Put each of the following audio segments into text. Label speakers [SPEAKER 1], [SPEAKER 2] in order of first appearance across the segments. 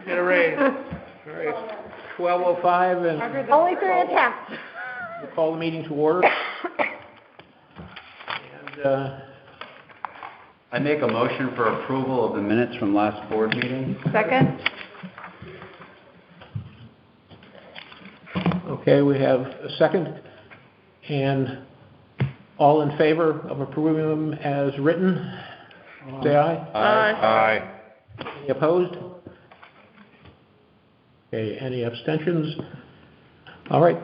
[SPEAKER 1] Get a raise. All right, 12:05, and
[SPEAKER 2] Only 3 attempts.
[SPEAKER 1] we'll call the meeting to order. And
[SPEAKER 3] I make a motion for approval of the minutes from last board meeting.
[SPEAKER 2] Second?
[SPEAKER 1] okay, we have a second, and all in favor of approving them as written, say aye.
[SPEAKER 3] Aye.
[SPEAKER 1] Any opposed? Okay, any abstentions? All right.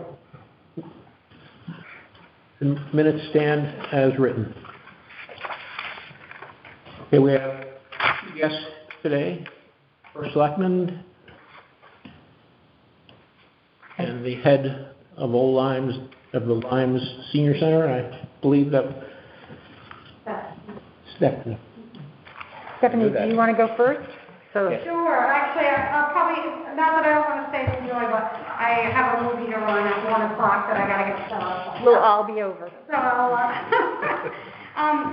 [SPEAKER 1] The minutes stand as written. Okay, we have 2 guests today. First Selectman and the head of the Limes Senior Center. I believe that Stephanie.
[SPEAKER 2] Stephanie, do you want to go first?
[SPEAKER 1] Yes.
[SPEAKER 4] Sure. Actually, I'll probably, not that I don't want to stay and enjoy, but I have a movie to run at 1 o'clock that I got to get started.
[SPEAKER 2] We'll all be over.
[SPEAKER 4] So I'll,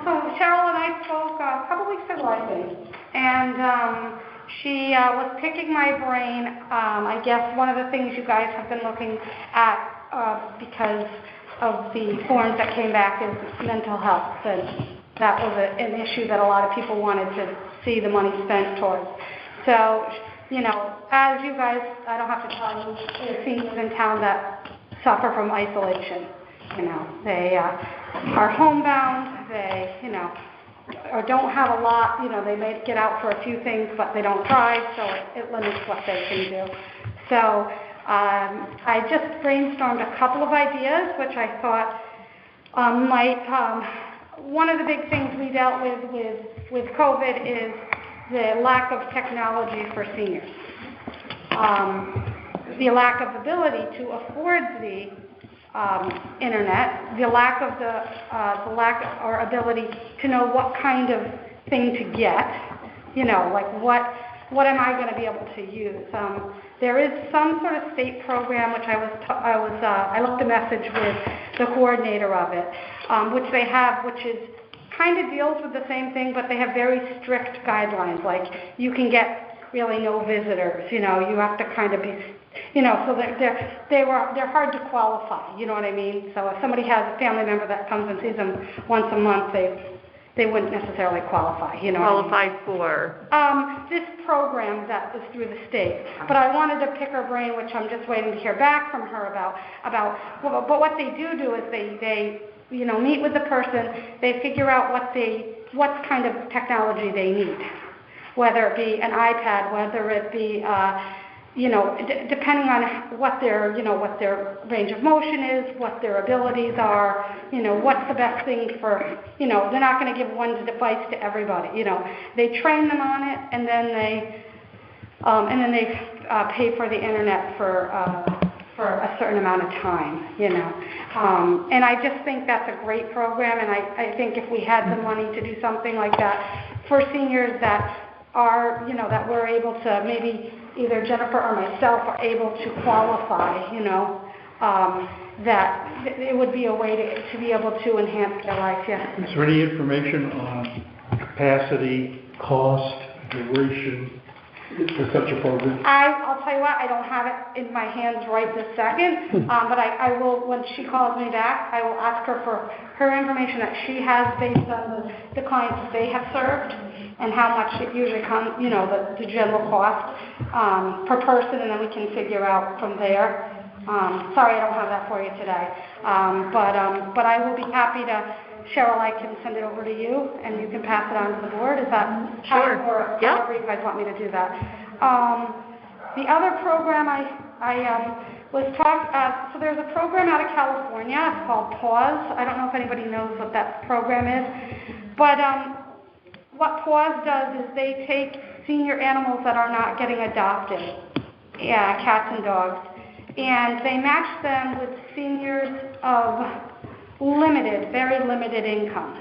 [SPEAKER 4] so Cheryl and I spoke a couple weeks ago, I think, and she was picking my brain. I guess one of the things you guys have been looking at because of the forms that came back is mental health, and that was an issue that a lot of people wanted to see the money spent towards. So, you know, as you guys, I don't have to tell you, there are seniors in town that suffer from isolation. You know, they are homebound, they, you know, or don't have a lot, you know, they may get out for a few things, but they don't drive, so it limits what they can do. So I just brainstormed a couple of ideas, which I thought might, one of the big things we dealt with COVID is the lack of technology for seniors. The lack of ability to afford the internet, the lack or ability to know what kind of thing to get, you know, like what am I going to be able to use? There is some sort of state program which I left a message with the coordinator of it, which they have, which is kind of deals with the same thing, but they have very strict guidelines. Like you can get really no visitors, you know, you have to kind of be, you know, so they're hard to qualify, you know what I mean? So if somebody has a family member that comes and sees them once a month, they wouldn't necessarily qualify, you know.
[SPEAKER 2] Qualified for?
[SPEAKER 4] This program that is through the state. But I wanted to pick her brain, which I'm just waiting to hear back from her about. But what they do is they you know, meet with the person, they figure out what kind of technology they need, whether it be an iPad, whether it be, you know, depending on what their range of motion is, what their abilities are, you know, what's the best thing for, you know, they're not going to give one device to everybody, you know. They train them on it, and then they pay for the internet for a certain amount of time, you know. And I just think that's a great program, and I think if we had the money to do something like that for seniors that are, you know, that we're able to, maybe either Jennifer or myself are able to qualify, you know, that it would be a way to be able to enhance their life, yeah.
[SPEAKER 5] Is there any information on capacity, cost, duration for such a program?
[SPEAKER 4] I'll tell you what, I don't have it in my hands right this second, but I will, when she calls me back, I will ask her for her information that she has based on the clients that they have served and how much it usually comes, you know, the general cost per person, and then we can figure out from there. Sorry, I don't have that for you today, but I will be happy to. Cheryl, I can send it over to you, and you can pass it on to the board. Is that
[SPEAKER 2] sure?
[SPEAKER 4] Or however you guys want me to do that. The other program I was so there's a program out of California. It's called PAWS. I don't know if anybody knows what that program is, but what PAWS does is they take senior animals that are not getting adopted, cats and dogs, and they match them with seniors of very limited income.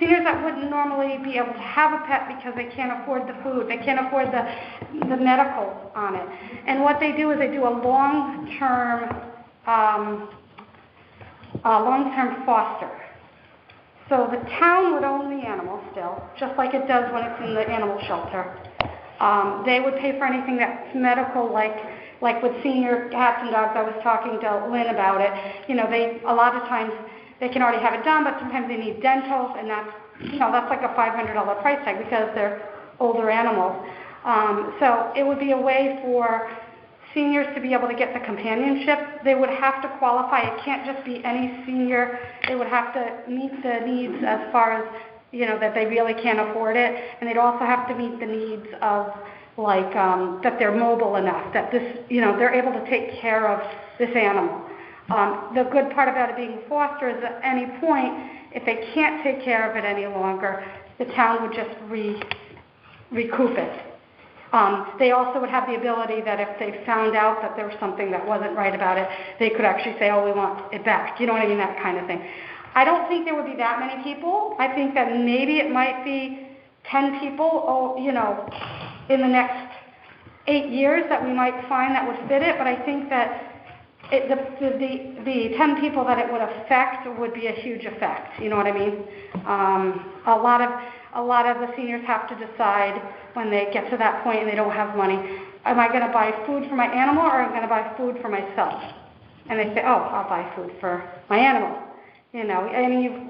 [SPEAKER 4] Seniors that wouldn't normally be able to have a pet because they can't afford the food, they can't afford the medical on it. And what they do is they do a long-term foster So the town would own the animal still, just like it does when it's in the animal shelter. They would pay for anything that's medical, like with senior cats and dogs. I was talking to Lynn about it. A lot of times they can already have it done, but sometimes they need dental, and that's like a $500 price tag because they're older animals. So it would be a way for seniors to be able to get the companionship. They would have to qualify. It can't just be any senior. They would have to meet the needs as far as, that they really can't afford it. And they'd also have to meet the needs of, that they're mobile enough, that they're able to take care of this animal. The good part about it being foster is at any point, if they can't take care of it any longer, the town would just recoup it. They also would have the ability that if they found out that there was something that wasn't right about it, they could actually say, oh, we want it back. You know what I mean? That kind of thing. I don't think there would be that many people. I think that maybe it might be 10 people, in the next 8 years that we might find that would fit it. But I think that the 10 people that it would affect would be a huge effect. You know what I mean? A lot of the seniors have to decide when they get to that point and they don't have money, am I going to buy food for my animal or am I going to buy food for myself? And they say, oh, I'll buy food for my animal.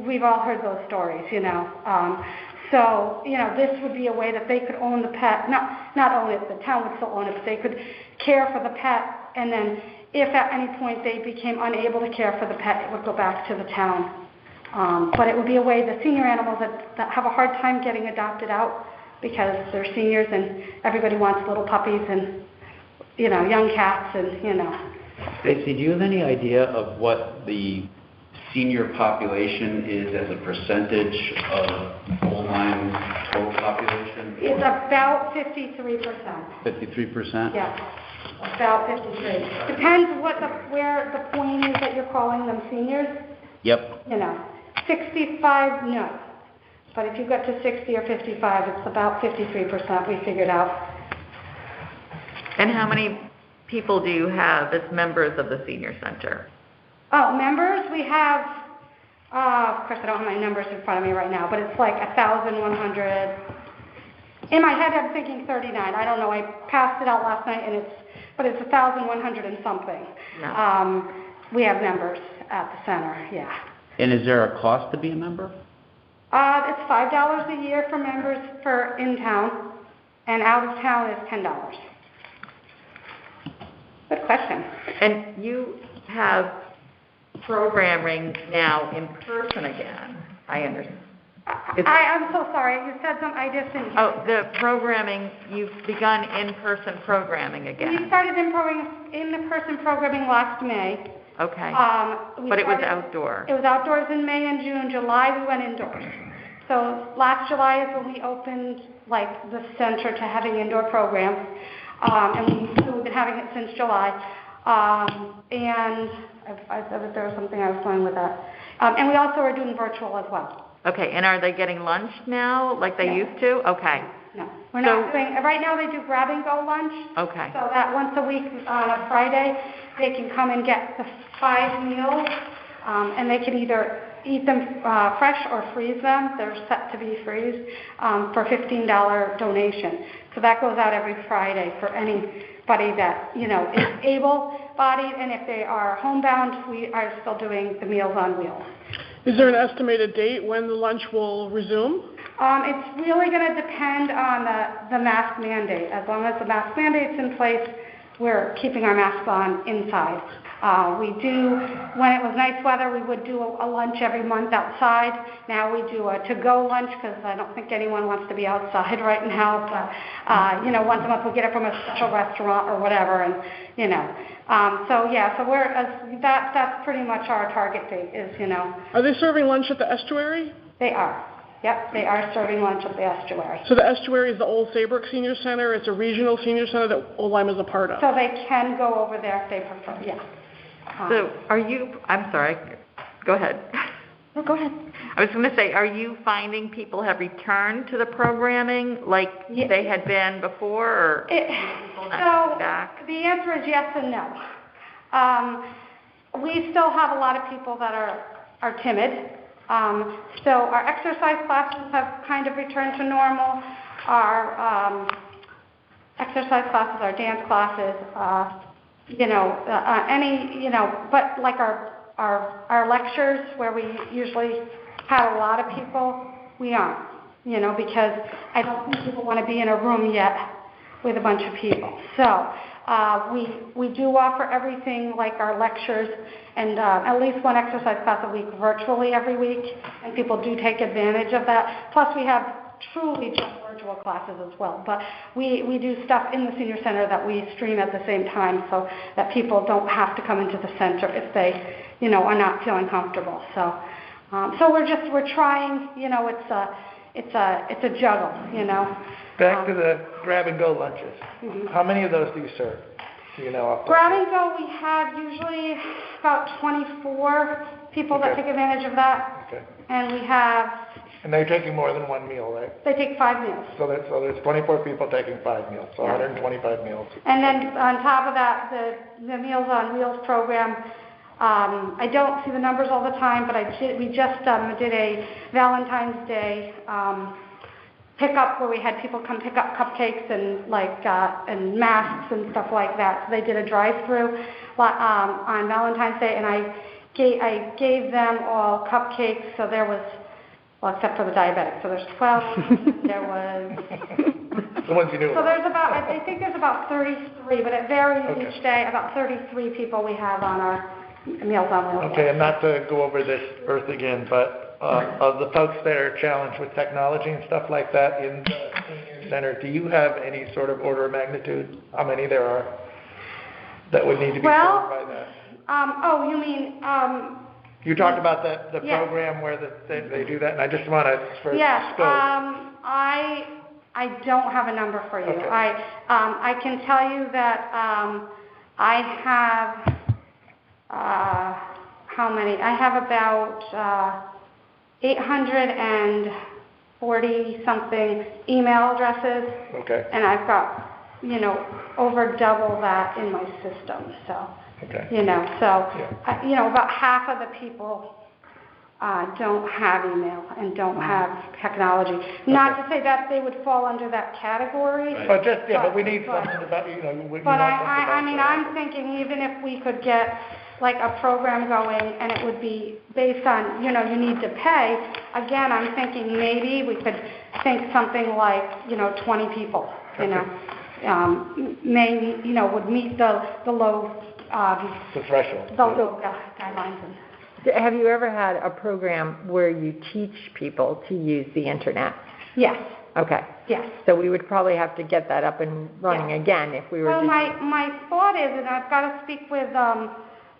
[SPEAKER 4] We've all heard those stories, So, this would be a way that they could own the pet. Not own it, the town would still own it, but they could care for the pet. And then if at any point they became unable to care for the pet, it would go back to the town. But it would be a way the senior animals that have a hard time getting adopted out because they're seniors and everybody wants little puppies and, young cats and,
[SPEAKER 3] Stacy, do you have any idea of what the senior population is as a percentage of Old Lyme's total population?
[SPEAKER 4] It's about 53%.
[SPEAKER 3] 53%?
[SPEAKER 4] Yeah, about 53. Depends where the point is that you're calling them seniors.
[SPEAKER 3] Yep.
[SPEAKER 4] 65, no. But if you got to 60 or 55, it's about 53% we figured out.
[SPEAKER 6] And how many people do you have as members of the senior center?
[SPEAKER 4] Oh, members, we have, of course I don't have my numbers in front of me right now, but it's like 1,100. In my head I'm thinking 39. I don't know, I passed it out last night and it's 1,100 and something.
[SPEAKER 6] No.
[SPEAKER 4] We have members at the center, yeah.
[SPEAKER 3] And is there a cost to be a member?
[SPEAKER 4] It's $5 a year for members for in town, and out of town is $10. Good question.
[SPEAKER 6] And you have programming now in person again, I understand.
[SPEAKER 4] I'm so sorry. You said something I just didn't hear.
[SPEAKER 6] Oh, the programming, you've begun in-person programming again.
[SPEAKER 4] We started in-person programming last May.
[SPEAKER 6] Okay. But it was outdoor.
[SPEAKER 4] It was outdoors in May and June. July we went indoors. So last July is when we opened the center to having indoor programs. And we've been having it since July. And there was something I was going with that. And we also are doing virtual as well.
[SPEAKER 6] Okay, and are they getting lunch now like they used to? Okay.
[SPEAKER 4] No, we're not doing, right now they do grab-and-go lunch.
[SPEAKER 6] Okay.
[SPEAKER 4] So that once a week on a Friday, they can come and get the 5 meals, and they can either eat them fresh or freeze them. They're set to be freezed for a $15 donation. So that goes out every Friday for anybody that, is able-bodied, and if they are homebound, we are still doing the Meals on Wheels.
[SPEAKER 7] Is there an estimated date when the lunch will resume?
[SPEAKER 4] It's really going to depend on the mask mandate. As long as the mask mandate's in place, we're keeping our masks on inside. We do, when it was nice weather, we would do a lunch every month outside. Now we do a to-go lunch because I don't think anyone wants to be outside right now. But, once a month we get it from a special restaurant or whatever. And, so that's pretty much our target date is,
[SPEAKER 7] Are they serving lunch at the estuary?
[SPEAKER 4] They are. Yep, they are serving lunch at the estuary.
[SPEAKER 7] So the estuary is the old Saybrook Senior Center. It's a regional senior center that Old Lyme is a part of.
[SPEAKER 4] So they can go over there if they prefer, yeah.
[SPEAKER 6] So I'm sorry, go ahead.
[SPEAKER 4] No, go ahead.
[SPEAKER 6] I was going to say, are you finding people have returned to the programming like they had been before, or people not coming back?
[SPEAKER 4] The answer is yes and no. We still have a lot of people that are timid. So our exercise classes have kind of returned to normal. Our exercise classes, our dance classes, but like our lectures where we usually have a lot of people, we aren't, because I don't think people want to be in a room yet with a bunch of people. So we do offer everything like our lectures and at least one exercise class a week virtually every week, and people do take advantage of that. Plus we have truly just virtual classes as well, but we do stuff in the senior center that we stream at the same time so that people don't have to come into the center if they, are not feeling comfortable. So we're trying, it's a juggle,
[SPEAKER 5] Back to the grab-and-go lunches. Mm-hmm. How many of those do you serve? Do you know?
[SPEAKER 4] Grab-and-go, we have usually about 24 people that take advantage of that. Okay. And we have...
[SPEAKER 5] And they're taking more than one meal, right?
[SPEAKER 4] They take 5 meals.
[SPEAKER 5] So there's 24 people taking 5 meals, so 125 meals.
[SPEAKER 4] And then on top of that, the Meals on Wheels program, I don't see the numbers all the time, but we just did a Valentine's Day pickup where we had people come pick up cupcakes and and masks and stuff like that. So they did a drive-through on Valentine's Day, and I gave them all cupcakes. So there was, well, except for the diabetics. So there's 12. There was.
[SPEAKER 5] The ones you knew.
[SPEAKER 4] So there's I think there's about 33, but it varies each day. About 33 people we have on our Meals on Wheels.
[SPEAKER 5] Okay, and not to go over this earth again, but of the folks that are challenged with technology and stuff like that in the senior center, do you have any sort of order of magnitude? How many there are that would need to be served by that?
[SPEAKER 4] You mean...
[SPEAKER 5] you talked about the program where they do that, and I just want to scope.
[SPEAKER 4] I don't have a number for you.
[SPEAKER 5] Okay.
[SPEAKER 4] I can tell you that I have... how many? I have about 840 something email addresses. Okay. And I've got, over double that in my system. So, about half of the people don't have email and don't have technology. Okay. Not to say that they would fall under that category. Right.
[SPEAKER 5] But but we need something about,
[SPEAKER 4] But I'm thinking even if we could get like a program going and it would be based on, you need to pay, again, I'm thinking maybe we could think something like, 20 people, maybe, would meet the low,
[SPEAKER 5] the threshold.
[SPEAKER 4] The low guidelines.
[SPEAKER 2] Have you ever had a program where you teach people to use the internet?
[SPEAKER 4] Yes.
[SPEAKER 2] Okay.
[SPEAKER 4] Yes.
[SPEAKER 2] So we would probably have to get that up and running again if we were
[SPEAKER 4] Well, my thought is, and I've got to speak with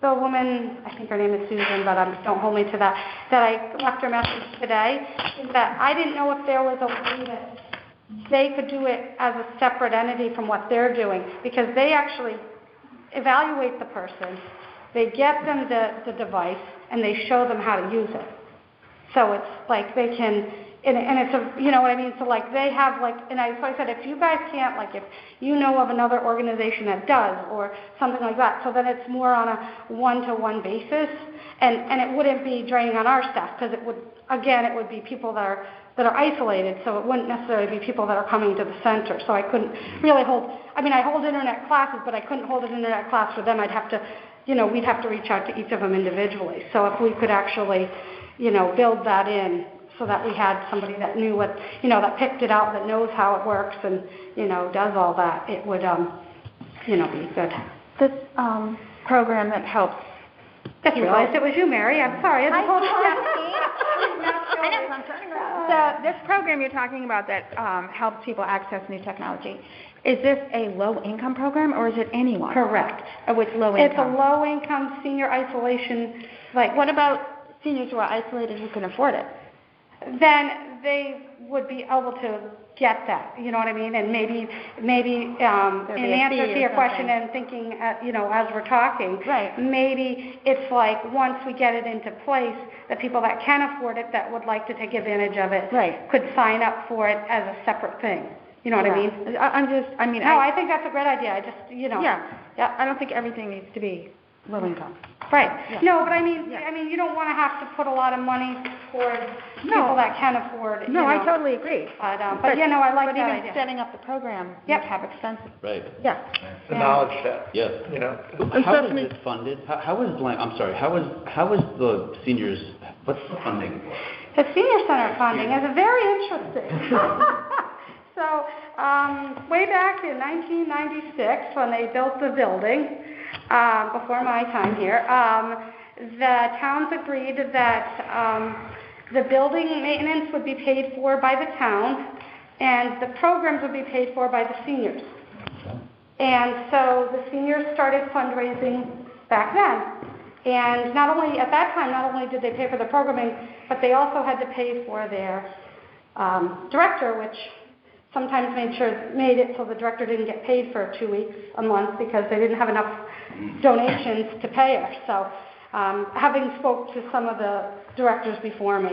[SPEAKER 4] the woman, I think her name is Susan, but don't hold me to that I left her message today, is that I didn't know if there was a way that they could do it as a separate entity from what they're doing, because they actually evaluate the person, they get them the device, and they show them how to use it. So it's like they can, and it's a, you know what I mean? So like they have like, so I said, if you guys can't, like if you know of another organization that does or something like that, so then it's more on a one-to-one basis, and it wouldn't be draining on our staff, because it would be people that are isolated, so it wouldn't necessarily be people that are coming to the center. So I couldn't really I hold internet classes, but I couldn't hold an internet class for them. I'd have to, we'd have to reach out to each of them individually. So if we could actually, build that in so that we had somebody that knew what, that picked it out, that knows how it works and, does all that, it would, be good.
[SPEAKER 2] This program that helps.
[SPEAKER 4] Just realized it was you, Mary. I'm sorry.
[SPEAKER 8] So this program you're talking about that helps people access new technology, is this a low-income program or is it anyone?
[SPEAKER 4] Correct.
[SPEAKER 8] With low income?
[SPEAKER 4] It's a low-income senior isolation.
[SPEAKER 8] What about seniors who are isolated who can afford it?
[SPEAKER 4] Then they would be able to get that, you know what I mean? And maybe in answer to your question and thinking, as we're talking,
[SPEAKER 8] right.
[SPEAKER 4] Maybe it's like once we get it into place, the people that can afford it, that would like to take advantage of it,
[SPEAKER 8] right.
[SPEAKER 4] could sign up for it as a separate thing. You know what I mean?
[SPEAKER 8] I think that's a great idea. I just,
[SPEAKER 4] Yeah.
[SPEAKER 8] I don't think everything needs to be low income.
[SPEAKER 4] Right.
[SPEAKER 8] Yeah.
[SPEAKER 4] No, but I mean,
[SPEAKER 8] Yeah.
[SPEAKER 4] you don't want to have to put a lot of money towards people that can afford it.
[SPEAKER 8] No,
[SPEAKER 4] you
[SPEAKER 8] I
[SPEAKER 4] know.
[SPEAKER 8] totally agree.
[SPEAKER 4] But I like
[SPEAKER 8] But
[SPEAKER 4] that
[SPEAKER 8] even
[SPEAKER 4] idea.
[SPEAKER 8] setting up the program,
[SPEAKER 4] Yep.
[SPEAKER 8] you'd have expenses.
[SPEAKER 3] Right.
[SPEAKER 8] Yeah.
[SPEAKER 5] The knowledge set,
[SPEAKER 3] Yeah.
[SPEAKER 5] you know.
[SPEAKER 3] How is it funded? How is the seniors, what's the funding for?
[SPEAKER 4] The senior center funding is very interesting. So, way back in 1996, when they built the building, before my time here, the towns agreed that the building maintenance would be paid for by the town, and the programs would be paid for by the seniors. And so the seniors started fundraising back then. And not only did they pay for the programming, but they also had to pay for their director, which sometimes made it so the director didn't get paid for 2 weeks, a month, because they didn't have enough donations to pay her. So having spoke to some of the directors before me,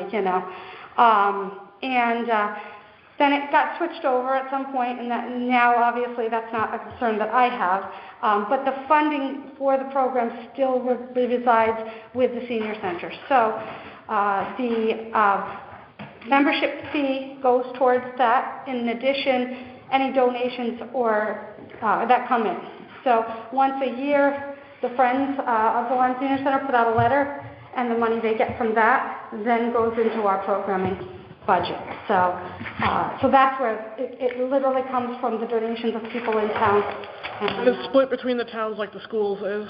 [SPEAKER 4] then it got switched over at some point, and now obviously that's not a concern that I have. But the funding for the program still resides with the senior center. So the membership fee goes towards that. In addition, any donations that come in. So once a year, the Friends of the Lyme Senior Center put out a letter, and the money they get from that then goes into our programming budget. So that's where it literally comes from, the donations of people in town.
[SPEAKER 7] And it's split between the towns like the schools is?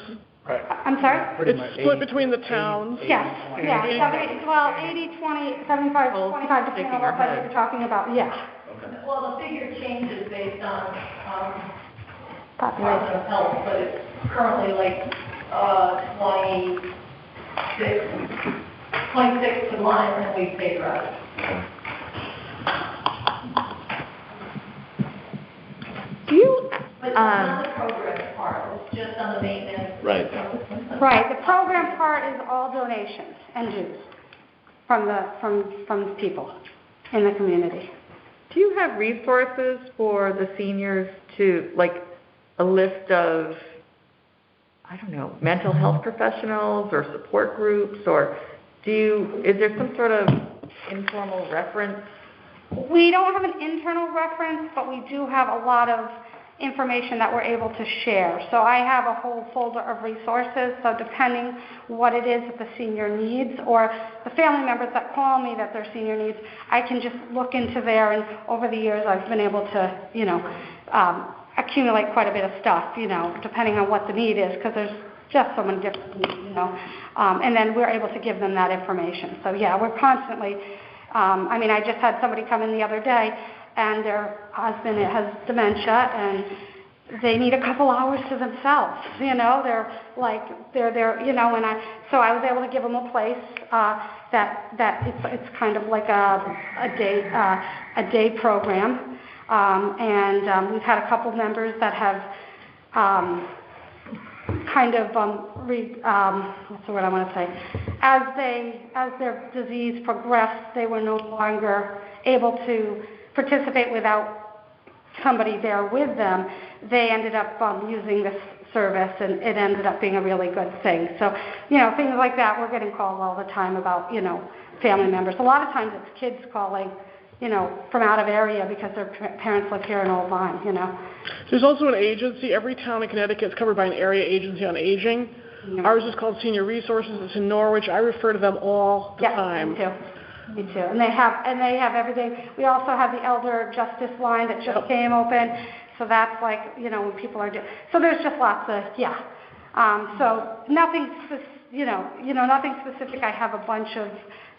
[SPEAKER 5] Right.
[SPEAKER 4] I'm sorry?
[SPEAKER 7] It's split between the towns?
[SPEAKER 4] Yes, yeah. 80, 20, 75, 25, depending on what budget you're talking about, yeah.
[SPEAKER 9] Well, the figure changes based on
[SPEAKER 4] Population.
[SPEAKER 9] Department of Health, but it's currently like 26 to Lyme, and we pay for it.
[SPEAKER 6] Do you,
[SPEAKER 9] But it's not the program part, it's just on the maintenance.
[SPEAKER 3] Right.
[SPEAKER 4] Right, the program part is all donations and dues from people in the community.
[SPEAKER 6] do you have resources for the seniors to, like, a list of, I don't know, mental health professionals or support groups, or is there some sort of informal reference?
[SPEAKER 4] We don't have an internal reference, but we do have a lot of information that we're able to share. So I have a whole folder of resources, so depending what it is that the senior needs, or the family members that call me that their senior needs, I can just look into there, and over the years I've been able to, accumulate quite a bit of stuff, depending on what the need is, because there's just so many different needs, and then we're able to give them that information. So yeah, we're constantly, I just had somebody come in the other day, and their husband has dementia, and they need a couple hours to themselves, they're so I was able to give them a place that it's kind of like a day program, and we've had a couple members that have what's the word I want to say? As their disease progressed, they were no longer able to participate without somebody there with them. They ended up using this service, and it ended up being a really good thing. So, things like that, we're getting calls all the time about, family members. A lot of times it's kids calling, from out of area because their parents live here in Old Lyme,
[SPEAKER 7] There's also an agency. Every town in Connecticut is covered by an area agency on aging.
[SPEAKER 4] Yeah.
[SPEAKER 7] Ours is called Senior Resources. It's in Norwich. I refer to them all the time.
[SPEAKER 4] Me too. And they have everything. We also have the Elder Justice line that just came open. So that's like, when people are so there's just lots of, so nothing, nothing specific. I have a bunch of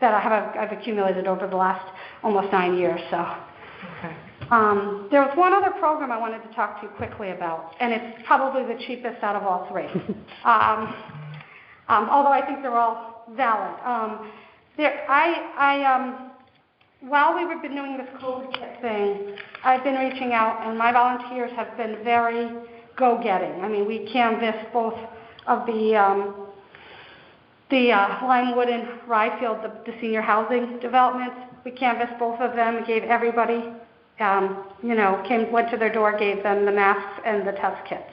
[SPEAKER 4] that I've accumulated over the last almost 9 years. So.
[SPEAKER 6] Okay.
[SPEAKER 4] There was one other program I wanted to talk to you quickly about, and it's probably the cheapest out of all three. Although I think they're all valid. While we've been doing this COVID kit thing, I've been reaching out, and my volunteers have been very go-getting. We canvassed both of the Limewood and Ryefield, the senior housing developments. We canvassed both of them, gave everybody, went to their door, gave them the masks and the test kits.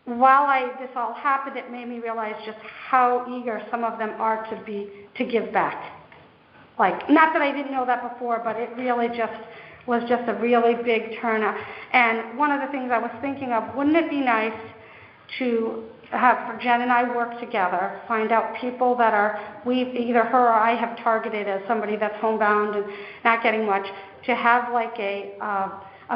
[SPEAKER 4] this all happened, it made me realize just how eager some of them are to give back. Like, not that I didn't know that before, but it really was just a really big turnout. And one of the things I was thinking of, wouldn't it be nice to have Jen and I work together, find out people that either her or I have targeted as somebody that's homebound and not getting much, to have like a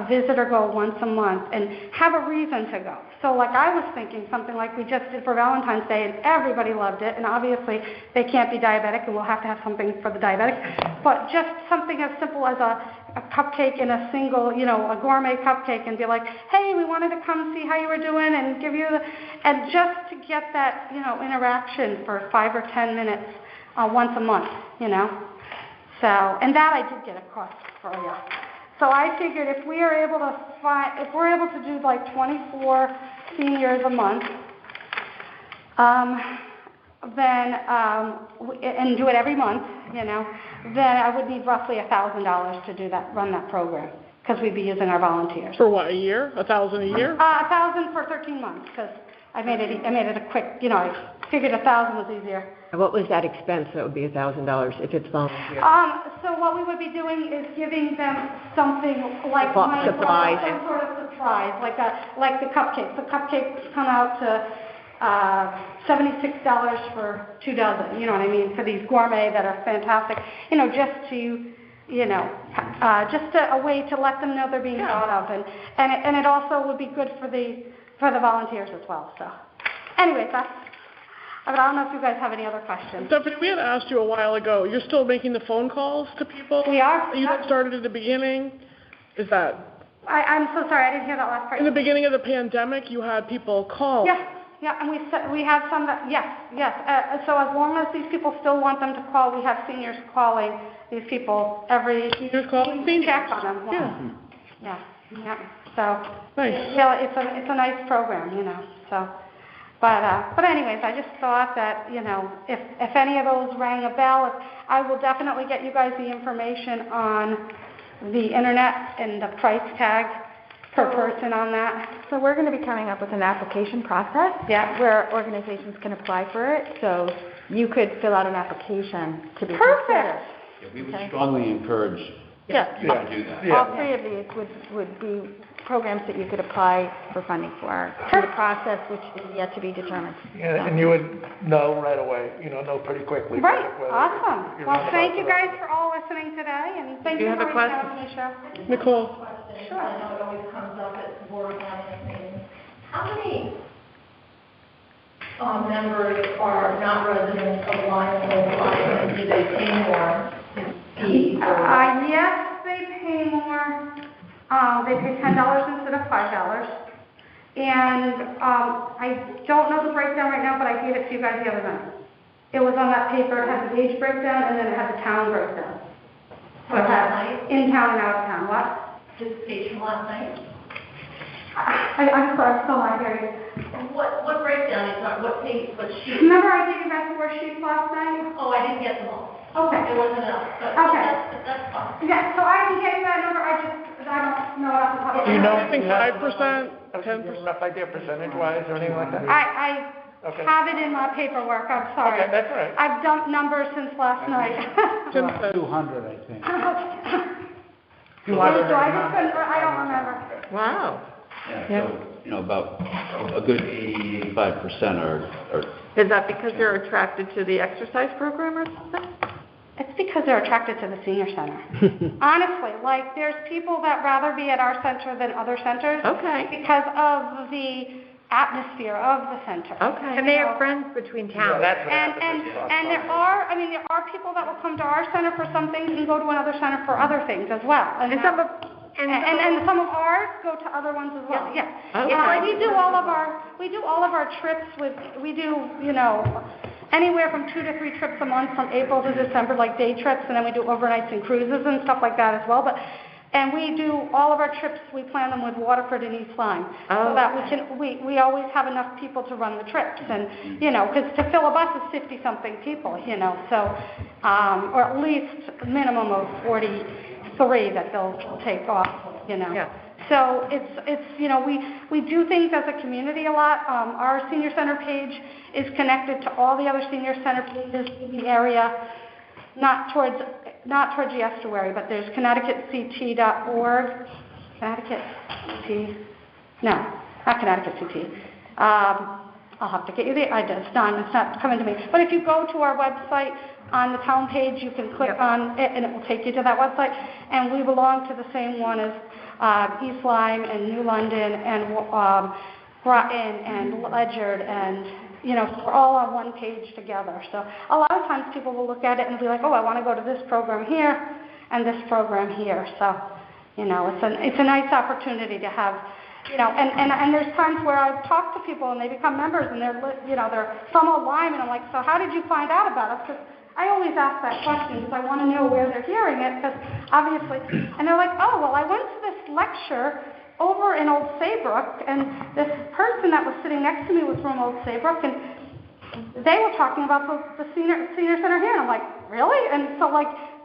[SPEAKER 4] visitor go once a month and have a reason to go. So like I was thinking something like we just did for Valentine's Day and everybody loved it, and obviously they can't be diabetic and we'll have to have something for the diabetics, but just something as simple as a cupcake in a single, a gourmet cupcake, and be like, hey, we wanted to come see how you were doing and give you and just to get that, interaction for 5 or 10 minutes once a month, So, and that I did get across for you. So I figured if we're able to do like 24 seniors a month, then and do it every month, then I would need roughly $1,000 to run that program, because we'd be using our volunteers.
[SPEAKER 7] For what, a year? $1,000 a year?
[SPEAKER 4] $1,000 for 13 months, because I made it a quick. I figured $1,000 was easier.
[SPEAKER 2] What was that expense that would be $1,000 if it's volunteer?
[SPEAKER 4] So what we would be doing is giving them something like
[SPEAKER 2] supplies.
[SPEAKER 4] some sort of surprise, like the cupcakes. The cupcakes come out to $76 for 2 dozen. You know what I mean? For these gourmet that are fantastic. Just a way to let them know they're being thought of, and it also would be good for the volunteers as well. So, anyways, I don't know if you guys have any other questions.
[SPEAKER 7] Stephanie, we had asked you a while ago, you're still making the phone calls to people?
[SPEAKER 4] We are.
[SPEAKER 7] You had started at the beginning? Is that?
[SPEAKER 4] I'm so sorry, I didn't hear that last part.
[SPEAKER 7] In the beginning of the pandemic, you had people call.
[SPEAKER 4] Yeah, and we have some that, yes. So as long as these people still want them to call, we have seniors calling these people every...
[SPEAKER 7] Seniors calling?
[SPEAKER 4] Check on them. Yeah. So,
[SPEAKER 7] nice.
[SPEAKER 4] Yeah, it's a nice program, so... But anyways, I just thought that, if any of those rang a bell, I will definitely get you guys the information on the internet and the price tag per person on that.
[SPEAKER 8] So we're going to be coming up with an application process where organizations can apply for it. So you could fill out an application to be considered.
[SPEAKER 3] Yeah, we would strongly encourage you to do that.
[SPEAKER 8] All three of these would be programs that you could apply for funding for through the process, which is yet to be determined.
[SPEAKER 5] Yeah, and you would know right away, know pretty quickly.
[SPEAKER 4] Right, awesome. Well, thank you guys for all listening today, and thank you for reaching out to me, Cheryl.
[SPEAKER 7] Nicole.
[SPEAKER 9] Sure. I know it always comes up at board finance meetings. How many members are not residents of Lyme, and do they pay more in fees?
[SPEAKER 4] Yes, they pay more. They pay $10 instead of $5. And I don't know the breakdown right now, but I gave it to you guys the other night. It was on that paper. It had the age breakdown, and then it had the town breakdown. So it had in town and out of town. What?
[SPEAKER 9] This page from last night?
[SPEAKER 4] I'm sorry, I'm still not hearing you.
[SPEAKER 9] What breakdown is that? What page, what sheet?
[SPEAKER 4] Remember I gave you guys the worksheets last night?
[SPEAKER 9] Oh, I didn't get them all.
[SPEAKER 4] Okay.
[SPEAKER 9] It wasn't enough. But
[SPEAKER 4] Okay.
[SPEAKER 9] That's fine.
[SPEAKER 4] Yeah, so I can get you that number. I don't know it off the top of
[SPEAKER 5] Do you
[SPEAKER 4] my
[SPEAKER 5] know
[SPEAKER 4] head.
[SPEAKER 7] I think 5%,
[SPEAKER 5] a
[SPEAKER 7] 10%.
[SPEAKER 5] rough idea percentage-wise or anything like that?
[SPEAKER 4] I
[SPEAKER 5] Okay.
[SPEAKER 4] have it in my paperwork. I'm sorry.
[SPEAKER 5] Okay, that's all right.
[SPEAKER 4] I've dumped numbers since last night.
[SPEAKER 1] 200, I think.
[SPEAKER 4] Do I just couldn't, I don't remember.
[SPEAKER 6] Wow.
[SPEAKER 3] Yeah, so, about a good 80-85% are
[SPEAKER 6] Is that because they're attracted to the exercise program or something?
[SPEAKER 4] It's because they're attracted to the senior center. Honestly, there's people that rather be at our center than other centers.
[SPEAKER 6] Okay.
[SPEAKER 4] Because of the atmosphere of the center.
[SPEAKER 6] Okay.
[SPEAKER 2] And they have friends between towns.
[SPEAKER 5] That's what
[SPEAKER 4] And there are people that will come to our center for some things and go to another center for other things as well. And some of ours go to other ones as well. Yeah.
[SPEAKER 6] Okay.
[SPEAKER 4] We do all of our trips we do, anywhere from 2 to 3 trips a month from April to December, like day trips, and then we do overnights and cruises and stuff like that as well. And we do all of our trips, we plan them with Waterford and East Lyme, so that we always have enough people to run the trips. And, because to fill a bus is 50-something people, so, or at least a minimum of 43 that they'll take off,
[SPEAKER 6] Yeah.
[SPEAKER 4] So it's we do things as a community a lot. Our senior center page is connected to all the other senior center pages in the area, not towards the estuary, but there's ConnecticutCT.org. Connecticut CT. No, not Connecticut CT. I'll have to get you the. It's not coming to me. But if you go to our website on the town page, you can click on it, and it will take you to that website. And we belong to the same one as East Lyme and New London and Groton and Ledyard, and so we're all on one page together. So a lot of times people will look at it and be like, oh, I want to go to this program here and this program here. So it's a nice opportunity to have. And there's times where I've talked to people and they become members and they're from a Lyme, and I'm like, so how did you find out about us? Because I always ask that question because I want to know where they're hearing it, because obviously, and they're like, oh, well, I went to this lecture over in Old Saybrook, and this person that was sitting next to me was from Old Saybrook, and they were talking about the senior center here, and I'm like, really? And so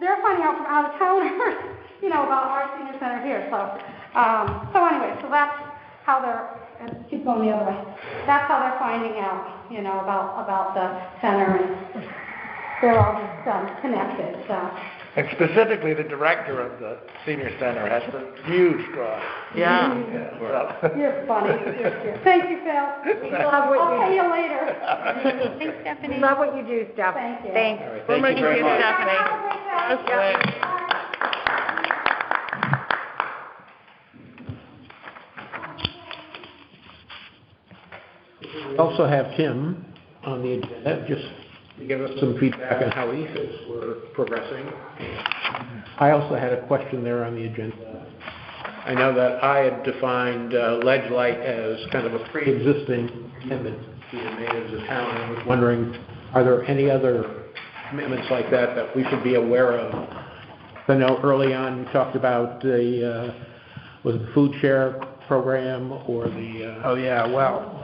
[SPEAKER 4] they're finding out from out of towners, about our senior center here. So anyway, so that's how they're, and keep going the other way. That's how they're finding out, about the center, and they're all just connected. So.
[SPEAKER 5] And specifically, the director of the senior center has a huge drive.
[SPEAKER 6] Yeah.
[SPEAKER 4] You're funny. Thank you, Phil.
[SPEAKER 2] We love what
[SPEAKER 4] I'll
[SPEAKER 2] you
[SPEAKER 4] pay
[SPEAKER 2] do.
[SPEAKER 4] you later.
[SPEAKER 8] Thanks, Stephanie.
[SPEAKER 2] We love what you do, Steph.
[SPEAKER 4] Thank you.
[SPEAKER 2] Thanks.
[SPEAKER 3] All right,
[SPEAKER 6] We're
[SPEAKER 3] thank you
[SPEAKER 6] making
[SPEAKER 3] very
[SPEAKER 6] you,
[SPEAKER 3] much.
[SPEAKER 6] Stephanie.
[SPEAKER 4] Have a great day.
[SPEAKER 1] We also have Tim on the agenda, just to give us some feedback on how he thinks we're progressing. I also had a question there on the agenda. I know that I had defined ledge light as kind of a pre-existing commitment to the natives of town, and I was wondering, are there any other commitments like that that we should be aware of? I know early on you talked about the food share program or the...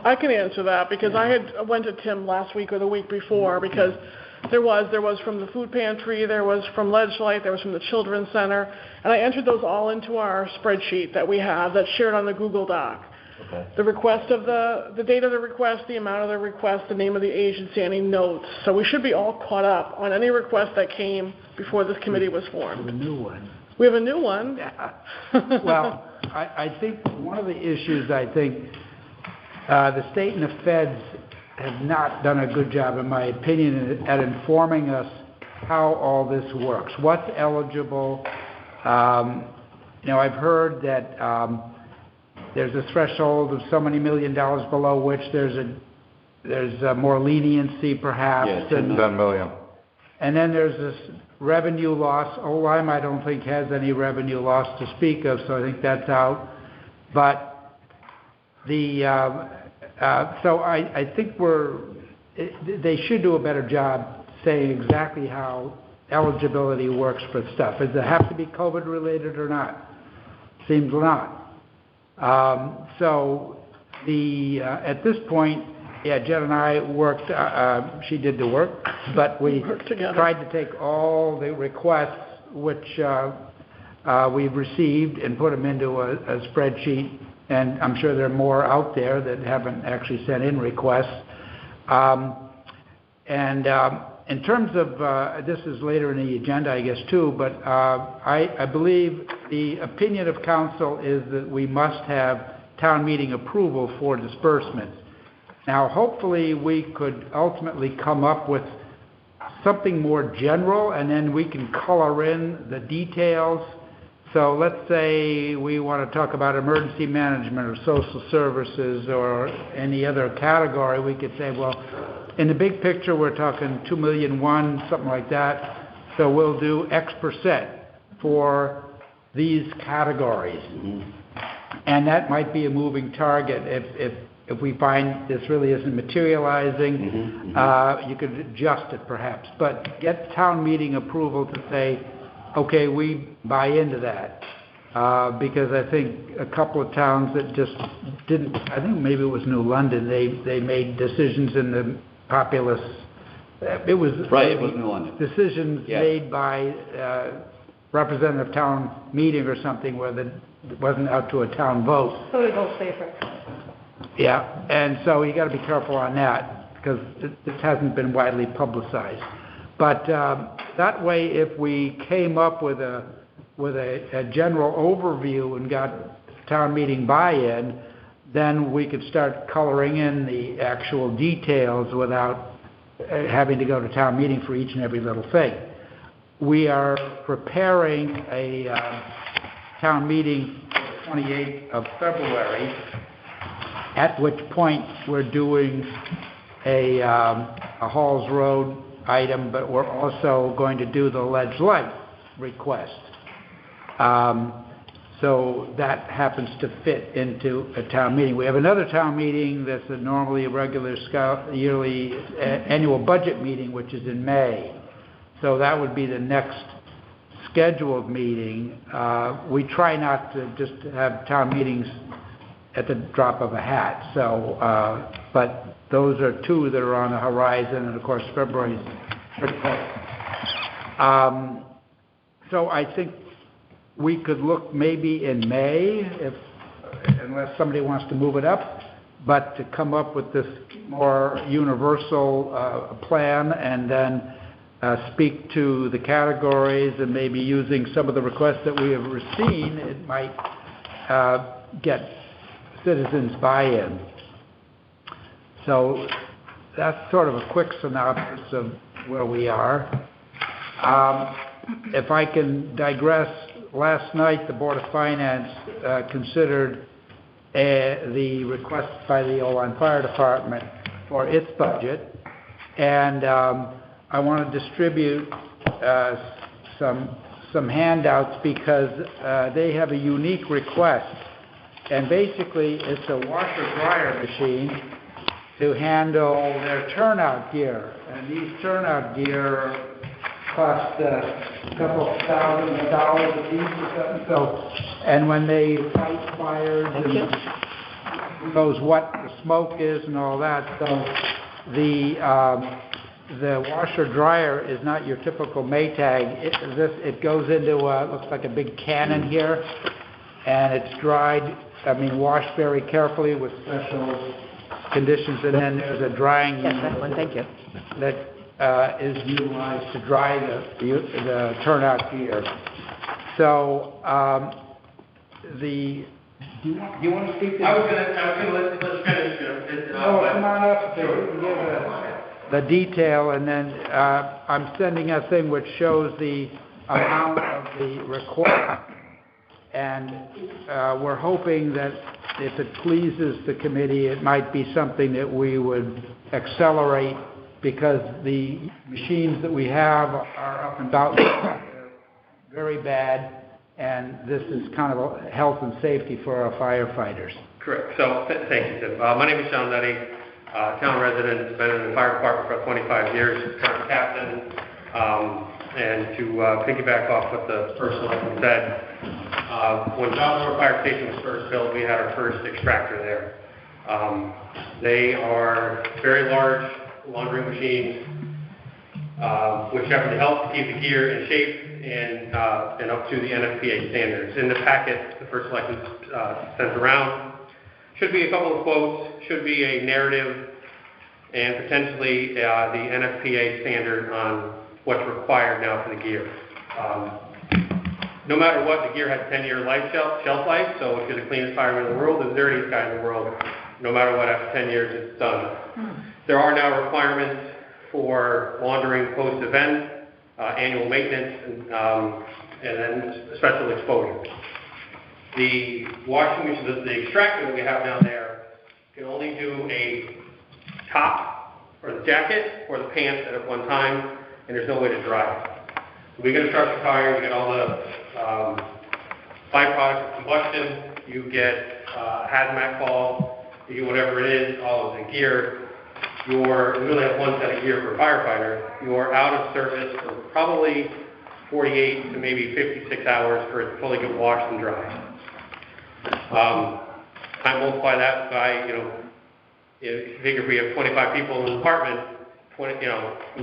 [SPEAKER 7] I can answer that because I went to Tim last week or the week before, because there was from the food pantry, there was from Ledge Light, there was from the Children's Center, and I entered those all into our spreadsheet that we have that's shared on the Google Doc.
[SPEAKER 3] Okay.
[SPEAKER 7] The request of the date of the request, the amount of the request, the name of the agency, any notes. So we should be all caught up on any request that came before this committee was formed.
[SPEAKER 10] A new one.
[SPEAKER 7] We have a new one.
[SPEAKER 10] Yeah. Well, I think one of the issues, the state and the feds have not done a good job, in my opinion, at informing us how all this works. What's eligible? I've heard that there's a threshold of so many $1 million below which there's more leniency, perhaps.
[SPEAKER 3] Yeah, $10 million.
[SPEAKER 10] And then there's this revenue loss. Lyme, I don't think, has any revenue loss to speak of, so I think that's out. But so I think they should do a better job saying exactly how eligibility works for stuff. Does it have to be COVID related or not? Seems not. So at this point, Jen and I worked, she did the work, but we tried to take all the requests which we've received and put them into a spreadsheet, and I'm sure there are more out there that haven't actually sent in requests. And in terms of, this is later in the agenda, I guess, too, but I believe the opinion of council is that we must have town meeting approval for disbursements. Now, hopefully, we could ultimately come up with something more general, and then we can color in the details. So let's say we want to talk about emergency management or social services or any other category. We could say, well, in the big picture, we're talking $2.1 million, something like that. So we'll do X% for these categories. Mm-hmm. And that might be a moving target if we find this really isn't materializing. You could adjust it perhaps, but get town meeting approval to say, okay, we buy into that. Because I think a couple of towns that just didn't, I think maybe it was New London, they made decisions in the populace. It was
[SPEAKER 3] New London.
[SPEAKER 10] Decisions made by representative town meeting or something where the wasn't out to a town vote.
[SPEAKER 8] So we go safer.
[SPEAKER 10] Yeah, and so you got to be careful on that because this hasn't been widely publicized. But that way, if we came up with a general overview and got town meeting buy-in, then we could start coloring in the actual details without having to go to town meeting for each and every little thing. We are preparing a town meeting for the 28th of February, at which point we're doing a Halls Road item, but we're also going to do the ledge light request. So that happens to fit into a town meeting. We have another town meeting that's normally a regular yearly annual budget meeting, which is in May. So that would be the next scheduled meeting. We try not to just have town meetings at the drop of a hat. So, but those are two that are on the horizon, and of course February is pretty close. So I think we could look maybe in May, unless somebody wants to move it up, but to come up with this more universal plan and then speak to the categories and maybe using some of the requests that we have received, it might get citizens buy-in. So that's sort of a quick synopsis of where we are. If I can digress, last night the Board of Finance considered the request by the Oline Fire Department for its budget, and I want to distribute some handouts because they have a unique request, and basically it's a washer-dryer machine to handle their turnout gear, and these turnout gear cost a couple $1,000 a piece or something. So, and when they fight fires and who knows what the smoke is and all that, so the washer dryer is not your typical Maytag. It goes into looks like a big cannon here, and it's dried. Washed very carefully with special conditions, and then there's a drying unit.
[SPEAKER 2] Yes, that one. Thank you.
[SPEAKER 10] That is utilized to dry the turnout gear. So do you want to speak to?
[SPEAKER 11] I was gonna let's finish.
[SPEAKER 10] Come on up to give the detail, and then I'm sending a thing which shows the amount of the request, and we're hoping that if it pleases the committee, it might be something that we would accelerate, because the machines that we have are up and about, they're very bad, and this is kind of a health and safety for our firefighters.
[SPEAKER 11] Correct. So thank you, Tim. My name is Sean Letty, town resident, been in the fire department for 25 years, current captain, and to piggyback off what the first selectman said, when Johnson Fire Station was first built, we had our first extractor there. They are very large laundering machines, which have to help keep the gear in shape and up to the NFPA standards. In the packet the first selectman sent around should be a couple of quotes, should be a narrative, and potentially the NFPA standard on what's required now for the gear. No matter what, the gear has 10-year shelf life, so if you're the cleanest fireman in the world, the dirtiest guy in the world, no matter what, after 10 years, it's done. There are now requirements for laundering post-event, annual maintenance, and then special exposure. The washing machine, the extractor that we have down there, can only do a top or the jacket or the pants at one time, and there's no way to dry it. So we get a structure fire, you get all the byproducts of combustion, you get hazmat call, you get whatever it is, all of the gear. We only have one set of gear for a firefighter. You're out of service for probably 48 to maybe 56 hours for it to fully get washed and dried. I multiply that by, if you figure if we have 25 people in the department, we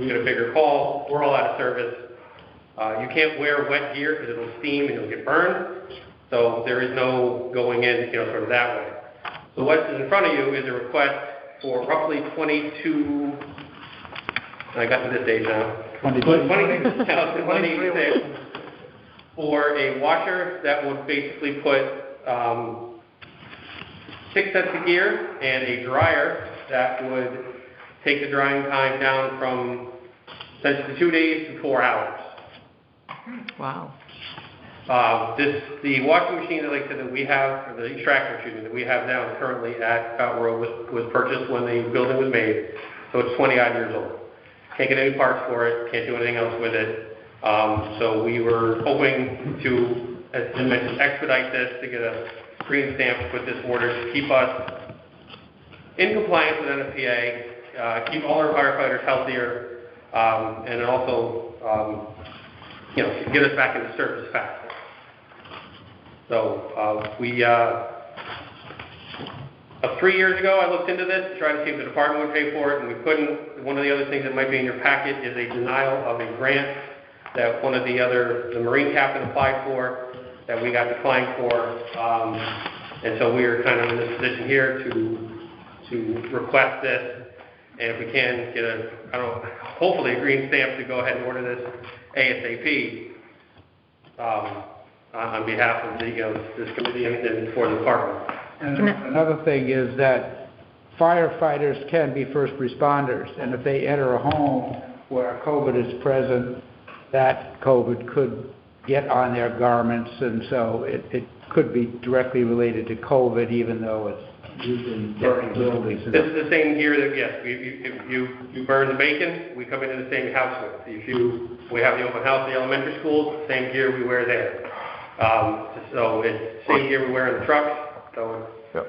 [SPEAKER 11] get a bigger call, we're all out of service. You can't wear wet gear because it'll steam and you'll get burned. So there is no going in, sort of that way. So what's in front of you is a request for roughly 22, I got to this age now. 26 for a washer that would basically put 6 sets of gear and a dryer that would take the drying time down from essentially 2 days to 4 hours.
[SPEAKER 6] Wow.
[SPEAKER 11] The washing machine that we have, or the extractor, that we have now currently at Fountain Road was purchased when the building was made, so it's 20-odd years old. Can't get any parts for it, can't do anything else with it. So we were hoping to, as Jim mentioned, expedite this to get a green stamp to put this order to keep us in compliance with NFPA, keep all our firefighters healthier, and also, get us back into service faster. So 3 years ago, I looked into this to try to see if the department would pay for it, and we couldn't. One of the other things that might be in your packet is a denial of a grant that one of the Marine captain applied for, that we got declined for, and so we are kind of in this position here to request this, and if we can get hopefully a green stamp to go ahead and order this ASAP on behalf of this committee and for the department.
[SPEAKER 10] And another thing is that firefighters can be first responders, and if they enter a home where COVID is present, that COVID could get on their garments, and so it could be directly related to COVID, even though it's used in burning buildings.
[SPEAKER 11] This is the same gear that, yes, if you burn the bacon, we come into the same house with. We have the open house, the elementary schools, same gear we wear there. So it's the same gear we wear in the trucks. So, yeah.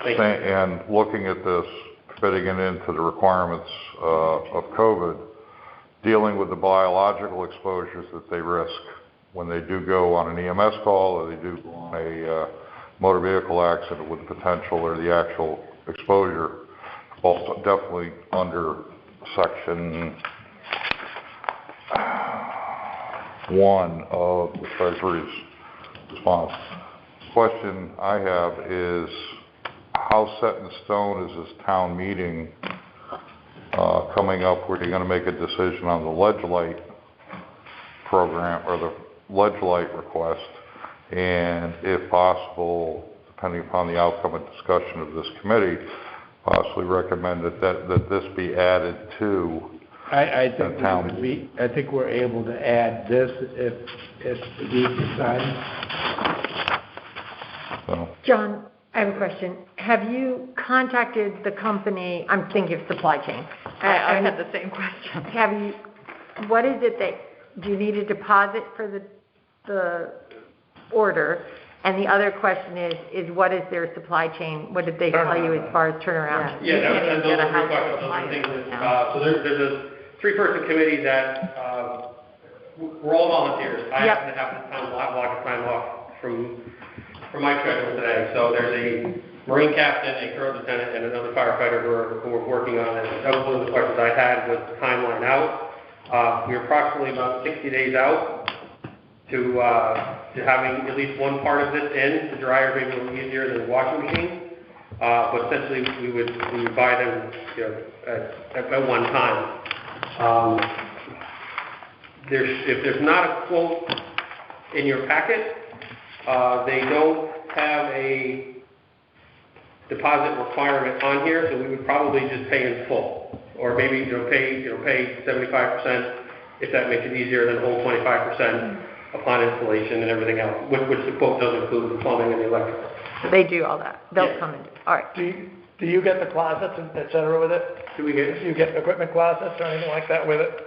[SPEAKER 11] Thank you.
[SPEAKER 12] And looking at this, fitting it into the requirements of COVID, dealing with the biological exposures that they risk when they do go on an EMS call or they do go on a motor vehicle accident with the potential or the actual exposure, also definitely under Section 1 of the Treasury's response. Question I have is, how set in stone is this town meeting coming up where you're going to make a decision on the Ledgelite program or the Ledgelite request, and if possible, depending upon the outcome of discussion of this committee, possibly recommend that this be added to
[SPEAKER 10] I think we're able to add this if we decide.
[SPEAKER 12] So.
[SPEAKER 2] John, I have a question. Have you contacted the company? I'm thinking of supply chain.
[SPEAKER 6] I had the same question.
[SPEAKER 2] What is it do you need a deposit for the order? And the other question is what is their supply chain? What did they tell you as far as turnaround?
[SPEAKER 11] Yeah, those are things. So there's a 3-person committee that we're all volunteers. I happen to have the time off from my schedule today. So there's a Marine captain, a current lieutenant, and another firefighter who are working on this. That was one of the questions I had, was the timeline out. We're approximately about 60 days out to having at least one part of this in. The dryer may be a little easier than the washing machine, but essentially we would buy them at one time. If there's not a quote in your packet, they don't have a deposit requirement on here, so we would probably just pay in full, or maybe pay 75% if that makes it easier than hold 25% upon installation and everything else, which the quote does include the plumbing and the electrical.
[SPEAKER 2] So they do all that. They'll come and do it. All right.
[SPEAKER 5] Do you get the closets, et cetera, with it?
[SPEAKER 11] Do you
[SPEAKER 5] get equipment closets or anything like that with it?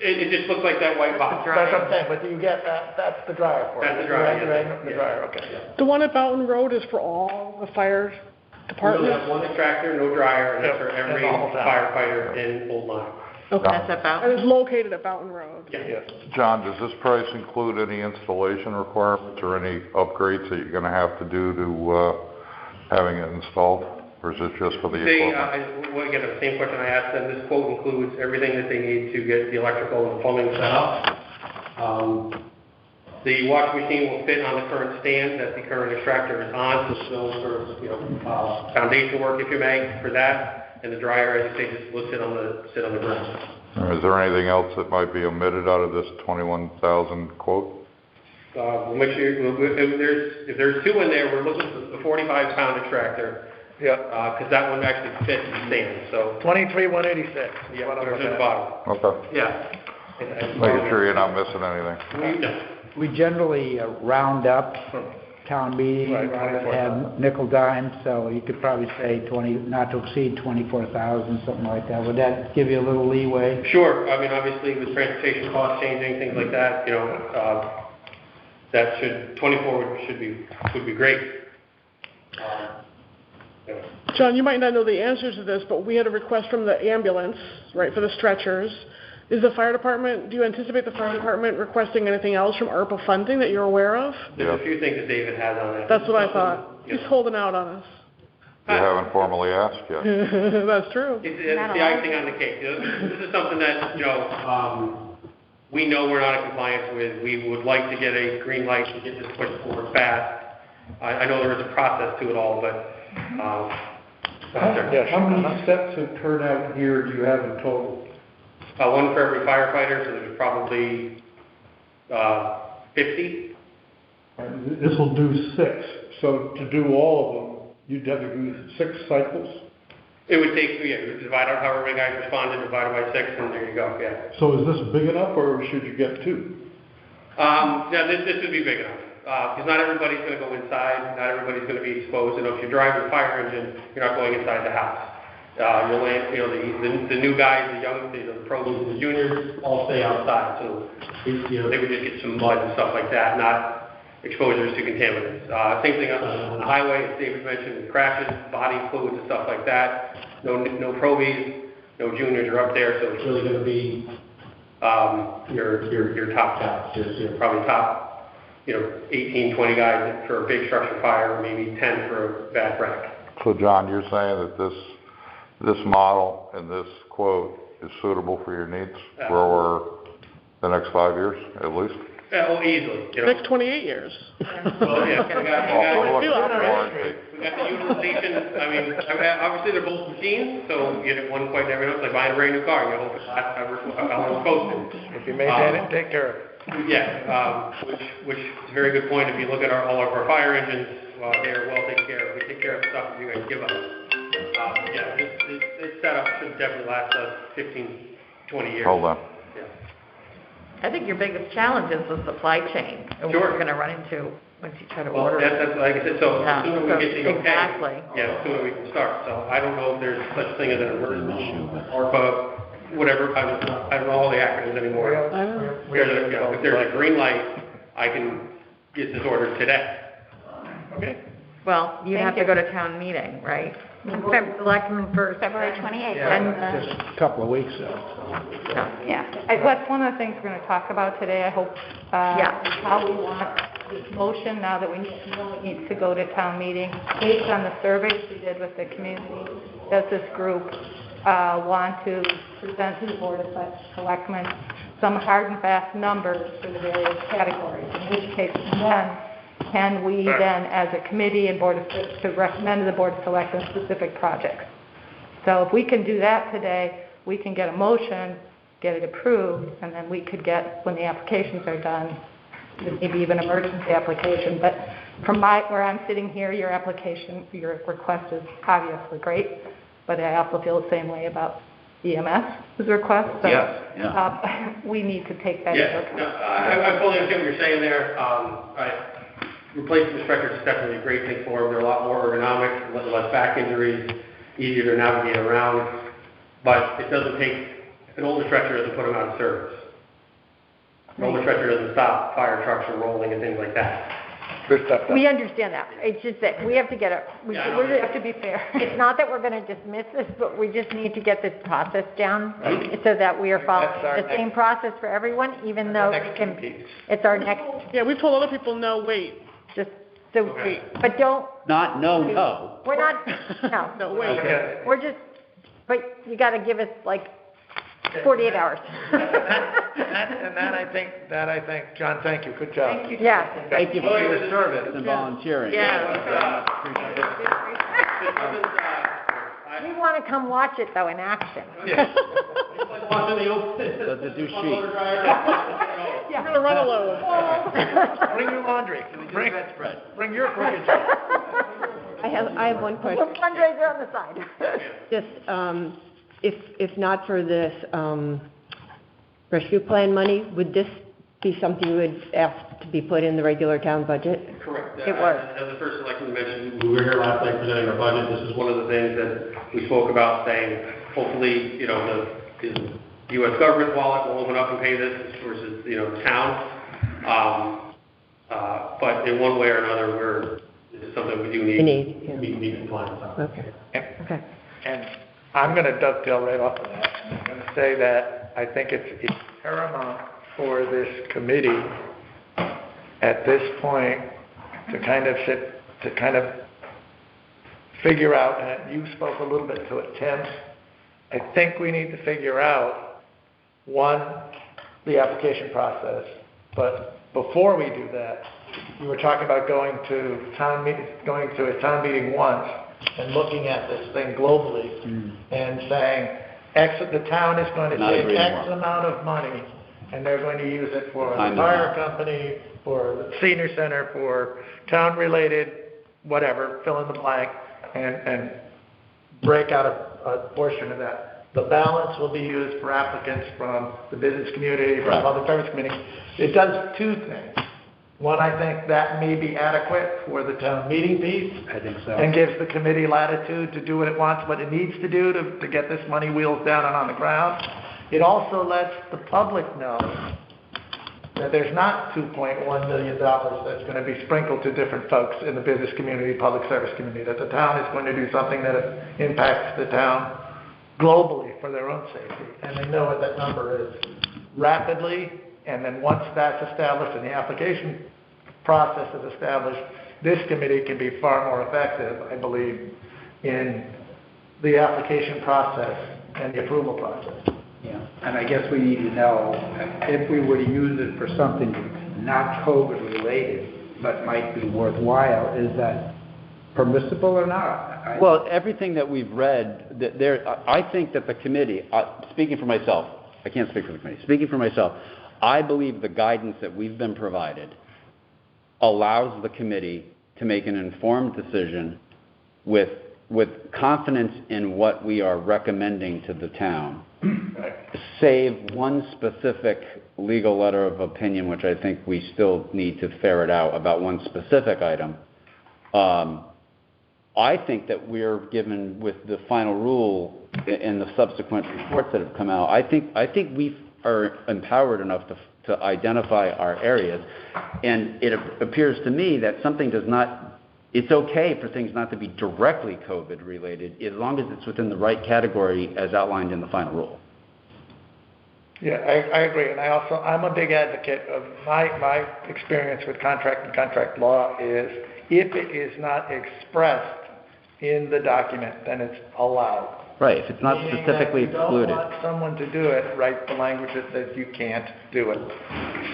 [SPEAKER 11] It just looks like that white box.
[SPEAKER 5] That's what I'm saying, but do you get that? That's the dryer for it.
[SPEAKER 11] That's the dryer, yes.
[SPEAKER 5] The dryer, okay.
[SPEAKER 7] The one at Fountain Road is for all the fire
[SPEAKER 11] We
[SPEAKER 7] departments?
[SPEAKER 11] have one extractor, no dryer, and that's for every firefighter in Old Lyme.
[SPEAKER 6] Okay, that's about.
[SPEAKER 7] And it's located at Fountain Road?
[SPEAKER 11] Yes.
[SPEAKER 12] John, does this price include any installation requirements or any upgrades that you're going to have to do to having it installed? Or is it just for the equipment?
[SPEAKER 11] Well, again, the same question I asked them. This quote includes everything that they need to get the electrical and plumbing set up. The washing machine will fit on the current stand that the current extractor is on, so no sort of, foundation work, if you may, for that. And the dryer, as you say, just will sit on the ground.
[SPEAKER 12] Is there anything else that might be omitted out of this 21,000 quote?
[SPEAKER 11] We'll make sure, if there's two in there, we're looking for the 45-pound extractor.
[SPEAKER 5] Yeah.
[SPEAKER 11] Because that one actually fits the stand, so.
[SPEAKER 5] 23,186.
[SPEAKER 11] Yeah, there's at the bottom.
[SPEAKER 12] Okay.
[SPEAKER 11] Yeah.
[SPEAKER 12] Making sure you're not missing anything.
[SPEAKER 11] No.
[SPEAKER 10] We generally round up town meeting,
[SPEAKER 5] Right,
[SPEAKER 10] have nickel dimes, so you could probably say 20, not to exceed 24,000, something like that. Would that give you a little leeway?
[SPEAKER 11] Sure, I mean, obviously with transportation costs changing, things like that, you know, that should, 24 would be great. Yeah.
[SPEAKER 7] John, you might not know the answers to this, but we had a request from the ambulance, right, for the stretchers. Is the fire department, do you anticipate the fire department requesting anything else from ARPA funding that you're aware of?
[SPEAKER 11] There's a few things that David has on it.
[SPEAKER 7] That's what I thought. He's holding out on us.
[SPEAKER 12] You haven't formally asked yet.
[SPEAKER 7] That's true.
[SPEAKER 11] It's the icing on the cake. You know, this is something that, you know, we know we're not in compliance with. We would like to get a green light to get this pushed forward fast. I know there is a process to it all, but,
[SPEAKER 5] How
[SPEAKER 1] many sets of turnout gear do you have in total?
[SPEAKER 11] one for every firefighter, so there's probably 50.
[SPEAKER 1] This will do 6, so to do all of them, you'd have to do 6 cycles?
[SPEAKER 11] It would take, divide out however many guys responded, divide it by 6, and there you go, yeah.
[SPEAKER 1] So is this big enough, or should you get 2?
[SPEAKER 11] Yeah, this would be big enough. Because not everybody's going to go inside, not everybody's going to be exposed. You know, if you're driving a fire engine, you're not going inside the house. You'll land, you know, the new guys, the young, the pros and the juniors, all stay outside. So, you know, they would just get some mud and stuff like that, not exposures to contaminants. Same thing on the highway, as David mentioned, with crashes, body fluids and stuff like that. No probies, no juniors are up there, so it's really going to be your top guys, your probably top, you know, 18, 20 guys for a big structure fire, maybe 10 for a bad wreck.
[SPEAKER 12] So John, you're saying that this model and this quote is suitable for your needs for the next 5 years, at least?
[SPEAKER 11] Yeah, oh, easily. You know.
[SPEAKER 7] Next 28 years.
[SPEAKER 11] Well, yeah, we got the utilization. I mean, obviously they're both machines, so you get one quite never know. It's like buying a brand new car. You hope it lasts how it's supposed to.
[SPEAKER 5] If you maintain it, take care of it.
[SPEAKER 11] Yeah, which is a very good point. If you look at all of our fire engines, they're well taken care of. We take care of the stuff that you guys give us. Yeah, this setup should definitely last us 15, 20 years.
[SPEAKER 12] Hold on.
[SPEAKER 11] Yeah.
[SPEAKER 2] I think your biggest challenge is the supply chain. And what
[SPEAKER 11] Sure.
[SPEAKER 2] we're going to run into once you try to
[SPEAKER 11] Well,
[SPEAKER 2] order.
[SPEAKER 11] that's like I said, so
[SPEAKER 2] Yeah,
[SPEAKER 11] the sooner we get the okay,
[SPEAKER 2] exactly.
[SPEAKER 11] yeah, the sooner we can start. So I don't know if there's such thing as an emergency, ARPA, whatever, I don't know all the acronyms anymore.
[SPEAKER 7] I don't know.
[SPEAKER 11] If there's a green light, I can get this ordered today.
[SPEAKER 5] Okay.
[SPEAKER 2] Well, you have to go to town meeting, right? Selectmen first.
[SPEAKER 8] February 28th.
[SPEAKER 10] Yeah, just a couple of weeks, so.
[SPEAKER 8] Yeah.
[SPEAKER 4] That's one of the things we're going to talk about today, I hope,
[SPEAKER 2] Yeah.
[SPEAKER 4] is how we want this motion, now that we know it needs to go to town meeting, based on the surveys we did with the community. Does this group want to present to the Board of Selectmen some hard and fast numbers for the various categories? In which case, then, can we then, as a committee and to recommend to the Board of Selectmen specific projects? So if we can do that today, we can get a motion, get it approved, and then we could get, when the applications are done, maybe even emergency application. But from where I'm sitting here, your application, your request is obviously great, but I also feel the same way about EMS's request. So,
[SPEAKER 3] Yes, yeah.
[SPEAKER 4] we need to take that into
[SPEAKER 11] Yeah,
[SPEAKER 4] account.
[SPEAKER 11] no, I fully understand what you're saying there. Replacing the stretchers is definitely a great thing for them. They're a lot more ergonomic, less back injuries, easier to navigate around. But it doesn't take, an older stretcher doesn't put them out of service. An older stretcher doesn't stop fire trucks from rolling and things like that.
[SPEAKER 5] Good stuff.
[SPEAKER 2] We understand that. It's just that we have to get we
[SPEAKER 11] Yeah, I know.
[SPEAKER 2] have to be fair. It's not that we're going to dismiss this, but we just need to get this process down so that we are following
[SPEAKER 5] That's our
[SPEAKER 2] the same process for everyone, even though
[SPEAKER 5] Next piece.
[SPEAKER 2] it's our next,
[SPEAKER 7] Yeah, we've told other people, no, wait.
[SPEAKER 2] just, so,
[SPEAKER 11] Okay.
[SPEAKER 2] but don't,
[SPEAKER 3] Not, no.
[SPEAKER 2] we're not, no.
[SPEAKER 7] No, wait.
[SPEAKER 5] Okay.
[SPEAKER 2] We're just, but you got to give us like 48 hours.
[SPEAKER 5] And that I think, John, thank you, good job.
[SPEAKER 8] Thank you.
[SPEAKER 2] Yeah.
[SPEAKER 3] Thank you for your service and volunteering.
[SPEAKER 2] We want to come watch it, though, in action.
[SPEAKER 3] Does it do sheet?
[SPEAKER 7] We're gonna run a load.
[SPEAKER 5] Bring your laundry, bring your crooked.
[SPEAKER 13] I have one question.
[SPEAKER 2] Fundraiser on the side.
[SPEAKER 13] Just, if not for this, rescue plan money, would this be something you would ask to be put in the regular town budget?
[SPEAKER 11] Correct.
[SPEAKER 2] It was.
[SPEAKER 11] As the first selectman mentioned, we were here last night presenting our budget. This is one of the things that we spoke about, saying, hopefully, the U.S. government wallet will open up and pay this versus, the town. But in one way or another, it's something we do need to be compliant with.
[SPEAKER 2] Okay.
[SPEAKER 5] And I'm going to dovetail right off of that. I'm going to say that I think it's paramount for this committee at this point to kind of figure out, and you spoke a little bit to it, Tim, I think we need to figure out, one, the application process. But before we do that, you were talking about going to a town meeting once and looking at this thing globally and saying, the town is going to take X amount of money and they're going to use it for the fire company, for the senior center, for town-related, whatever, fill in the blank, and break out a portion of that. The balance will be used for applicants from the business community, from the public service committee. It does two things. One, I think that may be adequate for the town meeting piece.
[SPEAKER 10] I think so.
[SPEAKER 5] And gives the committee latitude to do what it wants, what it needs to do to get this money wheels down and on the ground. It also lets the public know that there's not $2.1 million that's going to be sprinkled to different folks in the business community, public service community, that the town is going to do something that impacts the town globally for their own safety. And they know what that number is rapidly. And then once that's established and the application process is established, this committee can be far more effective, I believe, in the application process and the approval process.
[SPEAKER 10] Yeah, and I guess we need to know if we were to use it for something not COVID related, but might be worthwhile, is that permissible or not?
[SPEAKER 3] Well, everything that we've read, I think that the committee, speaking for myself, I can't speak for the committee, speaking for myself, I believe the guidance that we've been provided allows the committee to make an informed decision with confidence in what we are recommending to the town, save one specific legal letter of opinion, which I think we still need to ferret out about one specific item. I think that we're given with the final rule and the subsequent reports that have come out, I think we are empowered enough to identify our areas, and it appears to me that something does not, it's okay for things not to be directly COVID related as long as it's within the right category as outlined in the final rule.
[SPEAKER 5] Yeah, I agree, and I'm a big advocate of my experience with contract and contract law is if it is not expressed in the document, then it's allowed.
[SPEAKER 3] Right, if it's not specifically excluded.
[SPEAKER 5] If you don't want someone to do it, write the language that you can't do it.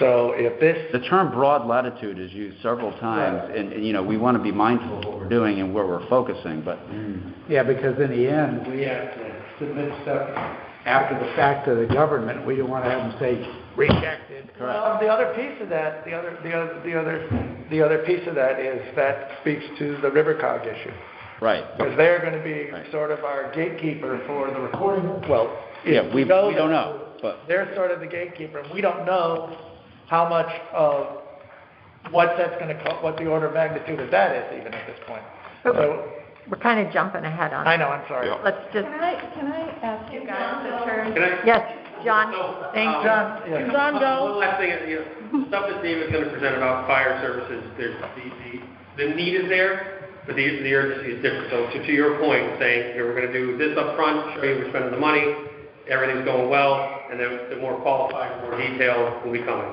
[SPEAKER 5] So if this...
[SPEAKER 3] The term broad latitude is used several times, and we want to be mindful of what we're doing and where we're focusing, but...
[SPEAKER 10] Yeah, because in the end, we have to submit stuff after the fact to the government. We don't want to have them say, rejected.
[SPEAKER 5] Well, the other piece of that, the other piece of that is that speaks to the river cog issue.
[SPEAKER 3] Right.
[SPEAKER 5] Because they're going to be sort of our gatekeeper for the recording. Well,
[SPEAKER 3] yeah, we don't know, but
[SPEAKER 5] they're sort of the gatekeeper. We don't know how much of what that's going to cost, what the order of magnitude of that is, even at this point. So
[SPEAKER 2] we're kind of jumping ahead on.
[SPEAKER 5] I know. I'm sorry.
[SPEAKER 2] Let's just.
[SPEAKER 8] Can I ask you guys to turn?
[SPEAKER 2] Yes, John.
[SPEAKER 5] Thanks, John. Yeah.
[SPEAKER 7] John, go.
[SPEAKER 11] One last thing, stuff that Dave is going to present about fire services. There's the need is there. But the urgency is different. So to your point, saying, here, we're going to do this up front, show you we're spending the money, everything's going well, and then the more qualified, more detailed will be coming.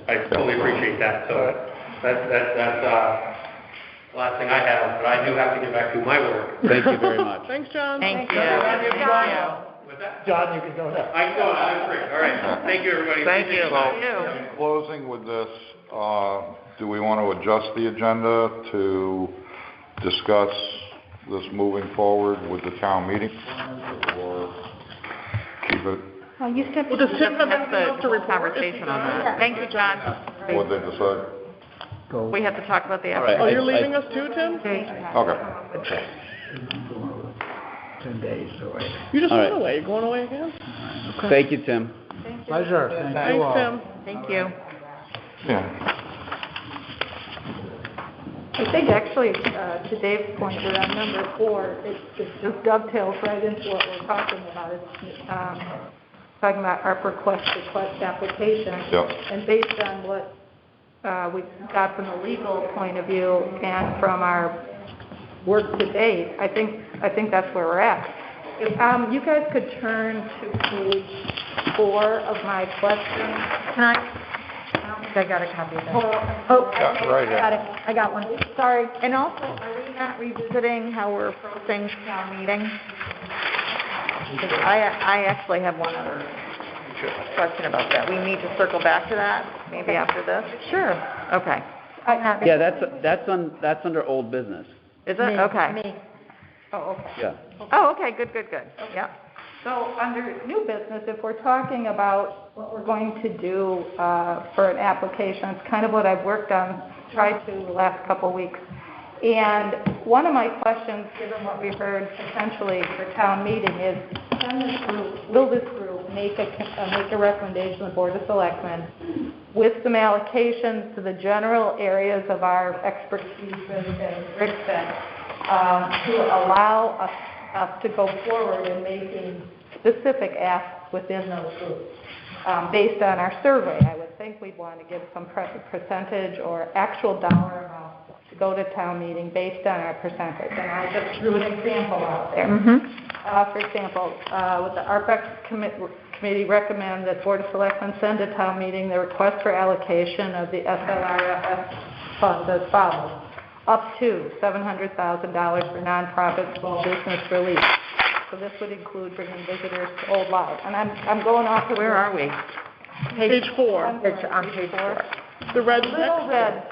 [SPEAKER 11] I totally appreciate that. So that's the last thing I have, but I do have to get back to my work.
[SPEAKER 3] Thank you very much.
[SPEAKER 7] Thanks, John.
[SPEAKER 2] Thank you.
[SPEAKER 5] John. John, you can go now.
[SPEAKER 11] I can go, I'm free. All right. Thank you, everybody.
[SPEAKER 5] Thank you.
[SPEAKER 12] So, in closing with this, do we want to adjust the agenda to discuss this moving forward with the town meeting? Or keep it,
[SPEAKER 8] Well, you said.
[SPEAKER 7] Well, does Tim have anything else to report?
[SPEAKER 6] Conversation on that. Thank you, John.
[SPEAKER 12] what they decide?
[SPEAKER 6] We have to talk about the
[SPEAKER 3] All right.
[SPEAKER 7] Oh, you're
[SPEAKER 3] I-
[SPEAKER 7] leaving us too, Tim?
[SPEAKER 12] Okay.
[SPEAKER 10] 10 days away.
[SPEAKER 7] You just
[SPEAKER 3] All
[SPEAKER 7] went
[SPEAKER 3] right.
[SPEAKER 7] away. You going away again?
[SPEAKER 3] Thank you, Tim.
[SPEAKER 10] Pleasure, thank you
[SPEAKER 7] Thanks,
[SPEAKER 10] all.
[SPEAKER 7] Tim.
[SPEAKER 6] Thank you.
[SPEAKER 12] Yeah.
[SPEAKER 2] I think actually, to Dave's point around number 4, it just dovetails right into what we're talking about. It's talking about our request application.
[SPEAKER 12] Yep.
[SPEAKER 2] And based on what we got from the legal point of view and from our work to date, I think that's where we're at. If you guys could turn to page 4 of my question. Can I don't think I got a copy of that.
[SPEAKER 6] Oh,
[SPEAKER 12] Yeah, right here.
[SPEAKER 6] got it. I got one. Sorry. And also, are we not revisiting how we're approaching town meeting? I actually have one other question about that. We need to circle back to that, maybe after this? Sure. Okay.
[SPEAKER 3] Yeah, that's under old business.
[SPEAKER 6] Is it? Okay.
[SPEAKER 2] Oh, okay.
[SPEAKER 3] Yeah.
[SPEAKER 6] Oh, okay, good. Yep.
[SPEAKER 2] So under new business, if we're talking about what we're going to do for an application, it's kind of what I've worked on, tried to the last couple of weeks. And one of my questions, given what we heard potentially for town meeting, is will this group make a recommendation to the Board of Selectmen with some allocations to the general areas of our expertise, as Rick said, to allow us to go forward in making specific asks within those groups. Based on our survey, I would think we'd want to give some percentage or actual dollar amount to go to town meeting based on our percentage. And I just threw an example out there. For example, would the ARPAC committee recommend that Board of Selectmen send to town meeting the request for allocation of the SLRFS funds as follows: up to $700,000 for nonprofit small business relief. So this would include bringing visitors to Old Loud. And I'm going off of...
[SPEAKER 6] Where are we?
[SPEAKER 7] Page 4.
[SPEAKER 6] It's on page 4.
[SPEAKER 7] The red
[SPEAKER 2] Little
[SPEAKER 7] text.
[SPEAKER 2] red.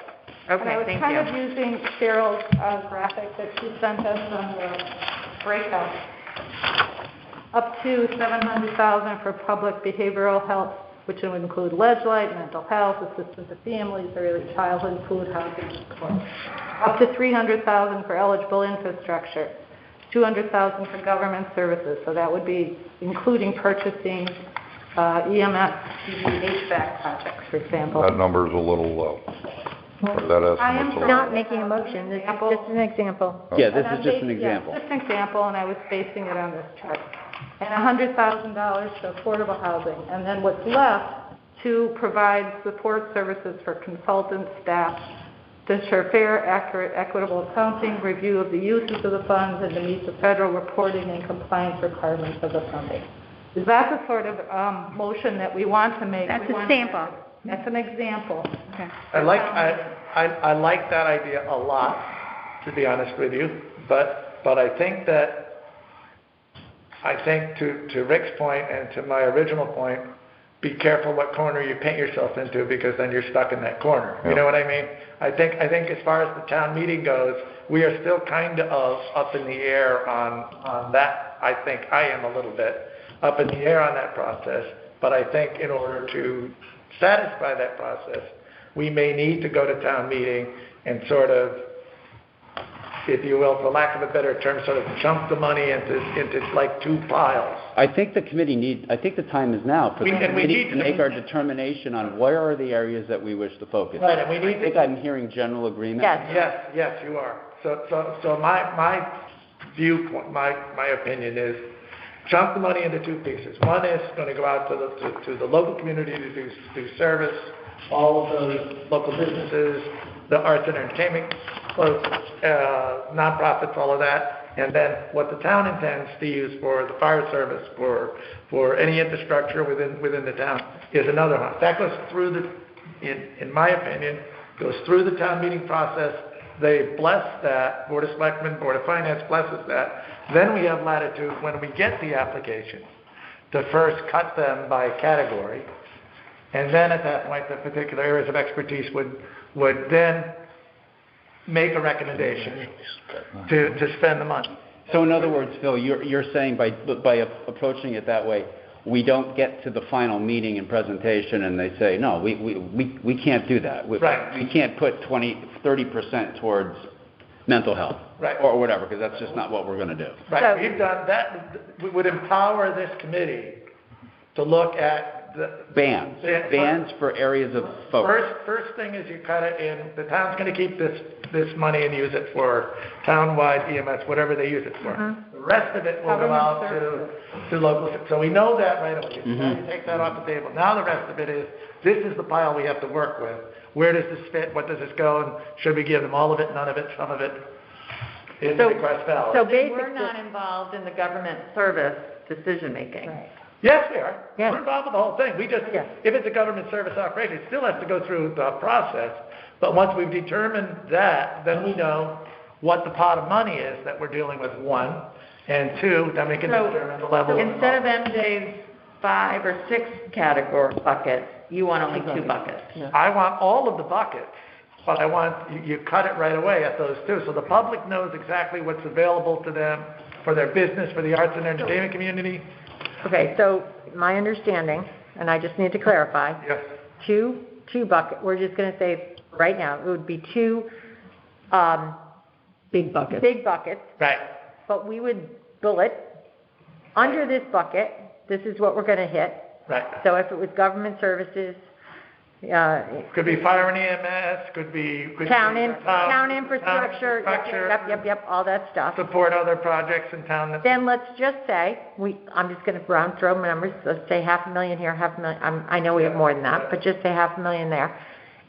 [SPEAKER 2] And I
[SPEAKER 6] Okay,
[SPEAKER 2] was
[SPEAKER 6] thank
[SPEAKER 2] kind
[SPEAKER 6] you.
[SPEAKER 2] of using Cheryl's graphic that she sent us on the breakout. Up to $700,000 for public behavioral health, which would include lead-light, mental health, assistance to families, early childhood, food, housing, support. Up to $300,000 for eligible infrastructure. $200,000 for government services, so that would be including purchasing EMS, HVAC projects, for example.
[SPEAKER 12] That number's a little low. Or that
[SPEAKER 2] I
[SPEAKER 12] estimate's a
[SPEAKER 2] am
[SPEAKER 12] little
[SPEAKER 2] not
[SPEAKER 12] low.
[SPEAKER 2] making a motion, this is just an example.
[SPEAKER 3] Yeah, this
[SPEAKER 2] And I'm
[SPEAKER 3] is just an
[SPEAKER 2] basing-
[SPEAKER 3] example.
[SPEAKER 2] Yeah, just an example, and I was basing it on this chart. And $100,000 to affordable housing, and then what's left to provide support services for consultant staff to ensure fair, accurate, equitable accounting, review of the uses of the funds, and to meet the federal reporting and compliance requirements of the funding. Is that the sort of motion that we want to make?
[SPEAKER 8] That's
[SPEAKER 2] We
[SPEAKER 8] a
[SPEAKER 2] want-
[SPEAKER 8] sample.
[SPEAKER 2] That's an example.
[SPEAKER 8] Okay.
[SPEAKER 5] I like that idea a lot, to be honest with you, but I think to Rick's point and to my original point, be careful what corner you paint yourself into, because then you're stuck in that corner. You know what I mean? I think as far as the town meeting goes, we are still kind of up in the air on that. I think I am a little bit up in the air on that process, but I think in order to satisfy that process, we may need to go to town meeting and sort of, if you will, for lack of a better term, sort of chunk the money into like two piles.
[SPEAKER 3] I think the time is now for the
[SPEAKER 5] And we
[SPEAKER 3] committee
[SPEAKER 5] need
[SPEAKER 3] to
[SPEAKER 5] to-
[SPEAKER 3] make our determination on where are the areas that we wish to focus.
[SPEAKER 5] Right, and we need
[SPEAKER 3] I think I'm hearing general agreement.
[SPEAKER 5] Yes, you are. So my viewpoint, my opinion is chunk the money into two pieces. One is going to go out to the local community to do service, all of those local businesses, the arts and entertainment folks, nonprofits, all of that. And then what the town intends to use for the fire service, for any infrastructure within the town, is another one. That goes through in my opinion, goes through the town meeting process. They bless that, Board of Selectmen, Board of Finance blesses that. Then we have latitude when we get the application to first cut them by category. And then at that point, the particular areas of expertise would then make a recommendation to spend the money.
[SPEAKER 3] So in other words, Phil, you're saying by approaching it that way, we don't get to the final meeting and presentation and they say, no, we can't do that.
[SPEAKER 5] Right.
[SPEAKER 3] We can't put 30% towards mental health.
[SPEAKER 5] Right.
[SPEAKER 3] Or whatever, because that's just not what we're going to do.
[SPEAKER 5] Right,
[SPEAKER 2] So-
[SPEAKER 5] we've done that, we would empower this committee to look at the.
[SPEAKER 3] Bans for areas of focus.
[SPEAKER 5] First thing is you cut it in, the town's gonna keep this money and use it for townwide EMS, whatever they use it for. The rest of it will go out to local, so we know that right away. You take that off the table. Now the rest of it is, this is the pile we have to work with. Where does this fit? What does this go? And should we give them all of it, none of it, some of it? Is the request valid?
[SPEAKER 2] So
[SPEAKER 6] We're
[SPEAKER 2] basically,
[SPEAKER 6] not involved in the government service decision-making.
[SPEAKER 2] right.
[SPEAKER 5] Yes, we are.
[SPEAKER 2] Yes.
[SPEAKER 5] We're involved with the whole thing. We just,
[SPEAKER 2] Yes.
[SPEAKER 5] if it's a government service operation, it still has to go through the process. But once we've determined that, then we know what the pot of money is that we're dealing with, one. And two, then we can
[SPEAKER 6] So-
[SPEAKER 5] determine the level of.
[SPEAKER 6] Instead of MJ's 5 or 6 category buckets, you want only 2 buckets.
[SPEAKER 5] I want all of the buckets, but I want, you cut it right away at those two. So the public knows exactly what's available to them for their business, for the arts and entertainment community.
[SPEAKER 2] Okay, so my understanding, and I just need to clarify,
[SPEAKER 5] Yes.
[SPEAKER 2] two bucket, we're just gonna say, right now, it would be 2,
[SPEAKER 13] Big buckets.
[SPEAKER 2] big buckets,
[SPEAKER 5] Right.
[SPEAKER 2] but we would bullet, under this bucket, this is what we're gonna hit.
[SPEAKER 5] Right.
[SPEAKER 2] So if it was government services,
[SPEAKER 5] Could be fire and EMS, could be.
[SPEAKER 2] town infrastructure, yep, all that stuff.
[SPEAKER 5] Support other projects in town that.
[SPEAKER 2] Then let's just say, I'm just gonna throw numbers, let's say $500,000 here, $500,000, I know we have more than that, but just say $500,000 there.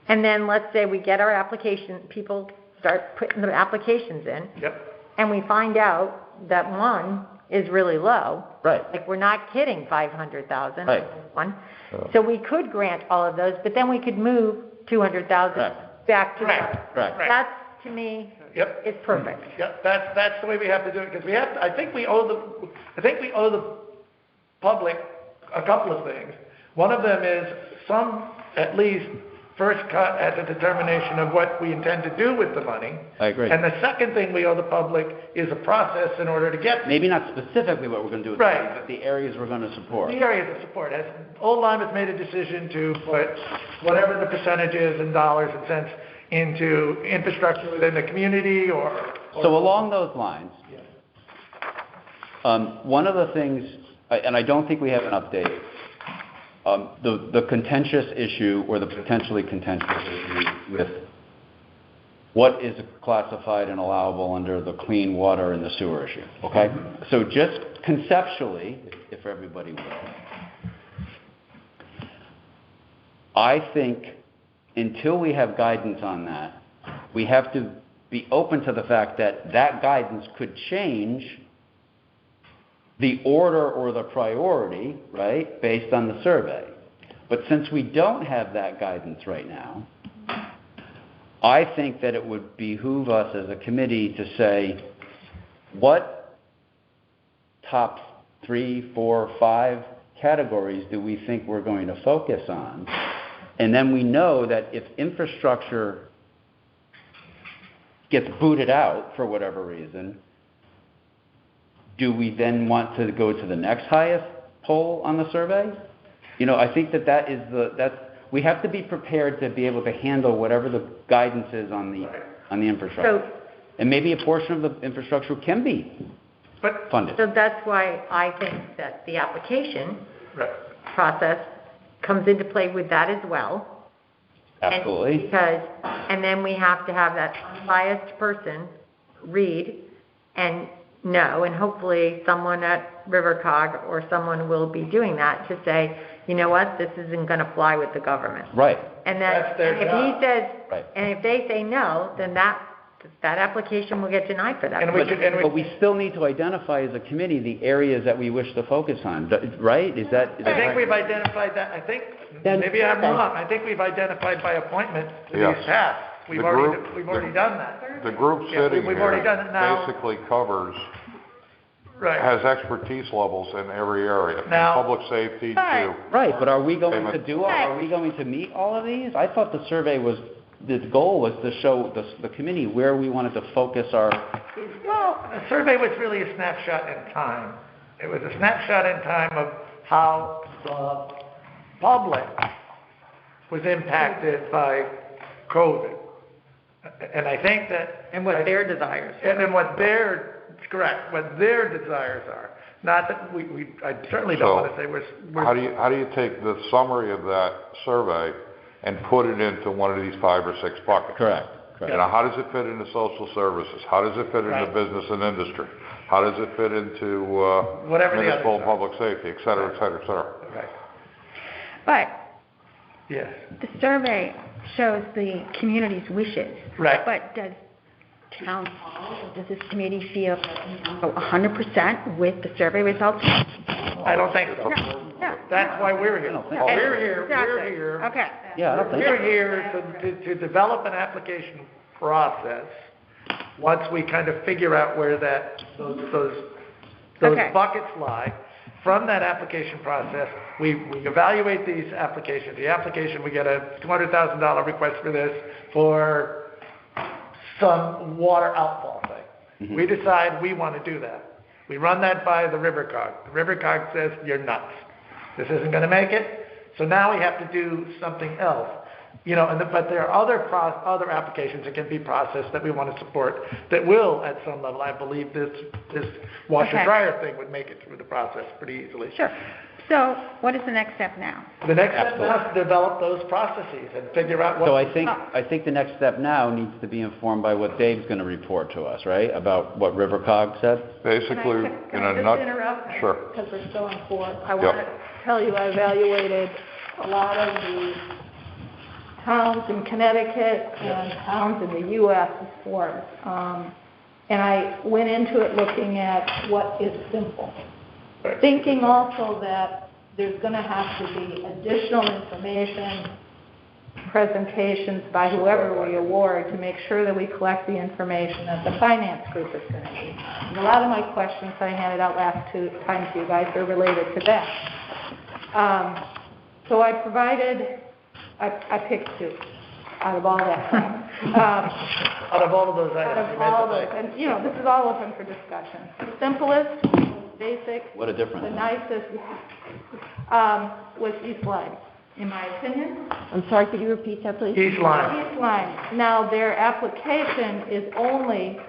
[SPEAKER 2] And then let's say we get our application, people start putting the applications in.
[SPEAKER 5] Yep.
[SPEAKER 2] And we find out that one is really low.
[SPEAKER 3] Right.
[SPEAKER 2] Like, we're not kidding, 500,000.
[SPEAKER 3] Right.
[SPEAKER 2] One. So we could grant all of those, but then we could move 200,000
[SPEAKER 3] Correct.
[SPEAKER 2] back to.
[SPEAKER 3] Correct.
[SPEAKER 2] That's, to me,
[SPEAKER 5] Yep.
[SPEAKER 2] is perfect.
[SPEAKER 5] Yep, that's the way we have to do it, because we have, I think we owe the public a couple of things. One of them is at least, first cut at the determination of what we intend to do with the money.
[SPEAKER 3] I agree.
[SPEAKER 5] And the second thing we owe the public is a process in order to get.
[SPEAKER 3] Maybe not specifically what we're going to do with
[SPEAKER 5] Right.
[SPEAKER 3] the money, but the areas we're going to support.
[SPEAKER 5] The areas of support. Old Lyme has made a decision to put whatever the percentage is in dollars and cents into infrastructure within the community or.
[SPEAKER 3] So along those lines, one of the things, and I don't think we have an update, the contentious issue or the potentially contentious issue with what is classified and allowable under the clean water and the sewer issue, okay? So just conceptually, if everybody will, I think until we have guidance on that, we have to be open to the fact that that guidance could change the order or the priority, right, based on the survey. But since we don't have that guidance right now, I think that it would behoove us as a committee to say, what top 3, 4, 5 categories do we think we're going to focus on? And then we know that if infrastructure gets booted out for whatever reason, do we then want to go to the next highest poll on the survey? You know, I think we have to be prepared to be able to handle whatever the guidance is on the infrastructure. And maybe a portion of the infrastructure can be funded.
[SPEAKER 2] So that's why I think that the application process comes into play with that as well.
[SPEAKER 3] Absolutely.
[SPEAKER 2] And then we have to have that unbiased person read and know, and hopefully someone at RiverCog or someone will be doing that to say, you know what, this isn't going to fly with the government.
[SPEAKER 3] Right.
[SPEAKER 2] And then
[SPEAKER 5] That's their
[SPEAKER 2] if
[SPEAKER 5] job.
[SPEAKER 2] he says,
[SPEAKER 3] Right.
[SPEAKER 2] and if they say no, then that application will get denied for that.
[SPEAKER 3] But we still need to identify as a committee the areas that we wish to focus on, right? Is that
[SPEAKER 5] I think we've identified that, maybe I'm wrong, I think we've identified by appointment these tasks. We've already done that.
[SPEAKER 12] The group
[SPEAKER 5] Yeah,
[SPEAKER 12] sitting
[SPEAKER 5] we've already done it
[SPEAKER 12] here
[SPEAKER 5] now.
[SPEAKER 12] basically covers
[SPEAKER 5] Right.
[SPEAKER 12] has expertise levels in every area, from
[SPEAKER 5] Now-
[SPEAKER 12] public safety to...
[SPEAKER 3] Right, but are we going to
[SPEAKER 12] Payment.
[SPEAKER 3] are we going to meet all of these? I thought the survey was, the goal was to show the committee where we wanted to focus our,
[SPEAKER 5] Well, the survey was really a snapshot in time. It was a snapshot in time of how the public was impacted by COVID. And I think that...
[SPEAKER 6] And what their desires are.
[SPEAKER 5] And then what their, correct, what their desires are. Not that I certainly don't want to say we're...
[SPEAKER 12] How do you take the summary of that survey and put it into one of these 5 or 6 buckets?
[SPEAKER 3] correct.
[SPEAKER 12] You know, how does it fit into social services? How does it fit into
[SPEAKER 5] Right.
[SPEAKER 12] business and industry? How does it fit into
[SPEAKER 5] Whatever the
[SPEAKER 12] municipal and
[SPEAKER 5] others are.
[SPEAKER 12] public safety, et cetera, et cetera, et cetera?
[SPEAKER 5] Right.
[SPEAKER 8] But
[SPEAKER 5] Yes.
[SPEAKER 8] the survey shows the community's wishes.
[SPEAKER 5] Right.
[SPEAKER 8] But does town hall, does this committee feel 100% with the survey results?
[SPEAKER 5] I don't think so.
[SPEAKER 8] No.
[SPEAKER 5] That's why we're here.
[SPEAKER 3] think
[SPEAKER 8] so.
[SPEAKER 5] We're here,
[SPEAKER 8] Exactly.
[SPEAKER 5] we're here.
[SPEAKER 8] Okay.
[SPEAKER 3] Yeah, I don't think
[SPEAKER 5] We're here to develop an application process. Once we kind of figure out where those
[SPEAKER 8] Okay.
[SPEAKER 5] buckets lie, from that application process, we evaluate these applications. The application, we get a $200,000 request for this for some water outfall thing.
[SPEAKER 3] Mm-hmm.
[SPEAKER 5] We decide we want to do that. We run that by the river cog. The river cog says, you're nuts. This isn't going to make it. So now we have to do something else. You know, but there are other applications that can be processed that we want to support that will, at some level, I believe this washer
[SPEAKER 8] Okay.
[SPEAKER 5] dryer thing would make it through the process pretty easily.
[SPEAKER 8] Sure. So what is the next step now?
[SPEAKER 5] The next step now is to develop those processes and figure out what.
[SPEAKER 3] So I think the next step now needs to be informed by what Dave's going to report to us, right? About what RiverCog said?
[SPEAKER 12] Basically,
[SPEAKER 9] Can
[SPEAKER 12] in
[SPEAKER 9] I
[SPEAKER 12] a
[SPEAKER 9] just
[SPEAKER 12] nut...
[SPEAKER 9] interrupt?
[SPEAKER 12] Sure.
[SPEAKER 9] Because we're still on 4. I
[SPEAKER 12] Yep.
[SPEAKER 9] want to tell you, I evaluated a lot of the towns in Connecticut and towns in the U.S. for it. And I went into it looking at what is simple. Thinking also that there's going to have to be additional information, presentations by whoever we award to make sure that we collect the information that the finance group is going to need. And a lot of my questions I handed out last time to you guys are related to that. So I picked 2 out of all that.
[SPEAKER 5] Out of all of those
[SPEAKER 9] Out
[SPEAKER 5] items.
[SPEAKER 9] of all those, and you know, this is all open for discussion. The simplest, basic,
[SPEAKER 3] What a difference.
[SPEAKER 9] the nicest, was East Lyme, in my opinion.
[SPEAKER 13] I'm sorry, could you repeat that, please?
[SPEAKER 5] East Lyme.
[SPEAKER 9] East Lyme. Now, their application is only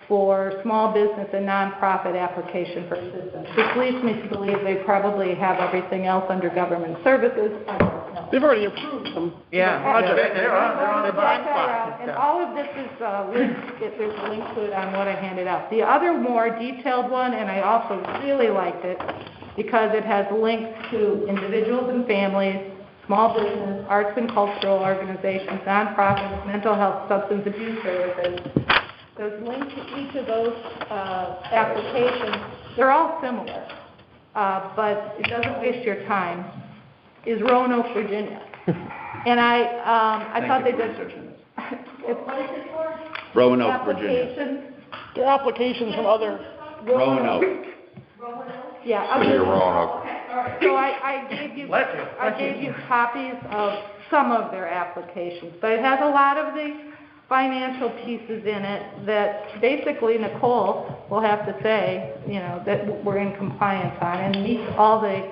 [SPEAKER 9] for small business and nonprofit application for assistance, which leads me to believe they probably have everything else under government services. I don't know.
[SPEAKER 7] They've already approved some
[SPEAKER 6] Yeah.
[SPEAKER 7] projects.
[SPEAKER 5] They're on the
[SPEAKER 9] Check that out. And all of this is linked, there's a link to it on what I handed out. The other more detailed one, and I also really liked it, because it has links to individuals and families, small business, arts and cultural organizations, nonprofits, mental health, substance abuse services. There's links to each of those applications. They're all similar, but it doesn't waste your time, is Roanoke, Virginia. And I thought they did... What is it for?
[SPEAKER 3] Roanoke, Virginia.
[SPEAKER 9] Applications.
[SPEAKER 7] Their applications from other,
[SPEAKER 3] Roanoke.
[SPEAKER 9] Yeah.
[SPEAKER 12] City of Roanoke.
[SPEAKER 9] So I gave you copies of some of their applications, but it has a lot of the financial pieces in it that basically Nicole will have to say, you know, that we're in compliance on and meets all the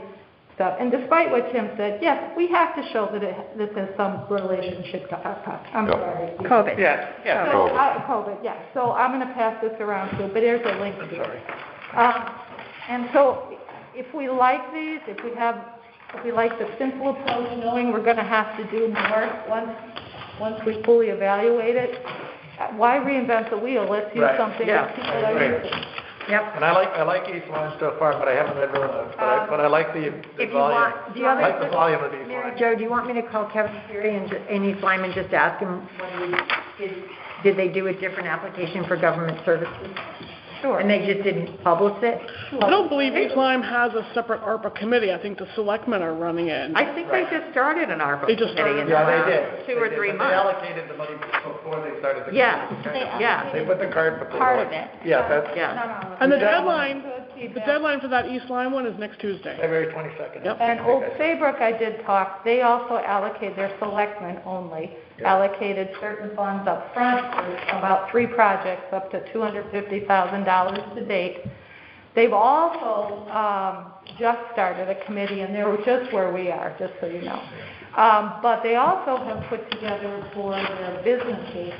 [SPEAKER 9] stuff. And despite what Tim said, yes, we have to show that this has some relationship to I'm sorry.
[SPEAKER 8] COVID.
[SPEAKER 5] Yes, yeah.
[SPEAKER 9] So, COVID, yeah. So I'm going to pass this around too, but there's a link to it. And so if we like these, if we like the simple approach, knowing we're going to have to do more once we fully evaluate it, why reinvent the wheel? Let's use
[SPEAKER 5] Right.
[SPEAKER 9] something
[SPEAKER 5] Yeah,
[SPEAKER 9] that people
[SPEAKER 5] I
[SPEAKER 9] are
[SPEAKER 5] agree.
[SPEAKER 9] using.
[SPEAKER 2] Yep.
[SPEAKER 5] And I like East Lyme so far, but I haven't read Roanoke. But I like the
[SPEAKER 2] If you
[SPEAKER 5] volume.
[SPEAKER 2] want, do you
[SPEAKER 5] I
[SPEAKER 2] want
[SPEAKER 5] like the
[SPEAKER 2] me
[SPEAKER 5] volume of East
[SPEAKER 2] Mary
[SPEAKER 5] Lyme.
[SPEAKER 2] Jo, do you want me to call Kevin Fury and East Lyme and just ask him did they do a different application for government services?
[SPEAKER 9] Sure.
[SPEAKER 2] And they just didn't publish it?
[SPEAKER 7] I don't believe East Lyme has a separate ARPA committee. I think the selectmen are running it.
[SPEAKER 6] I think they just started an ARPA
[SPEAKER 7] They just
[SPEAKER 6] committee in
[SPEAKER 5] Yeah,
[SPEAKER 6] the
[SPEAKER 5] they
[SPEAKER 6] last
[SPEAKER 5] did.
[SPEAKER 6] 2 or
[SPEAKER 5] They
[SPEAKER 6] 3
[SPEAKER 5] did, but
[SPEAKER 6] months.
[SPEAKER 5] They allocated the money before they started the.
[SPEAKER 6] Yeah,
[SPEAKER 5] campaign.
[SPEAKER 6] yeah.
[SPEAKER 5] They put the card before.
[SPEAKER 8] Part of it.
[SPEAKER 5] Yeah, that's.
[SPEAKER 6] Yeah.
[SPEAKER 7] And the deadline, The
[SPEAKER 9] feedback.
[SPEAKER 7] deadline for that East Lyme one is next Tuesday.
[SPEAKER 5] February 22nd.
[SPEAKER 7] Yep.
[SPEAKER 9] And Old Saybrook, I did talk, they also allocate, their selectmen only, allocated certain funds up front for about 3 projects, up to $250,000 to date. They've also just started a committee, and they're just where we are, just so you know. But they also have put together for their businesses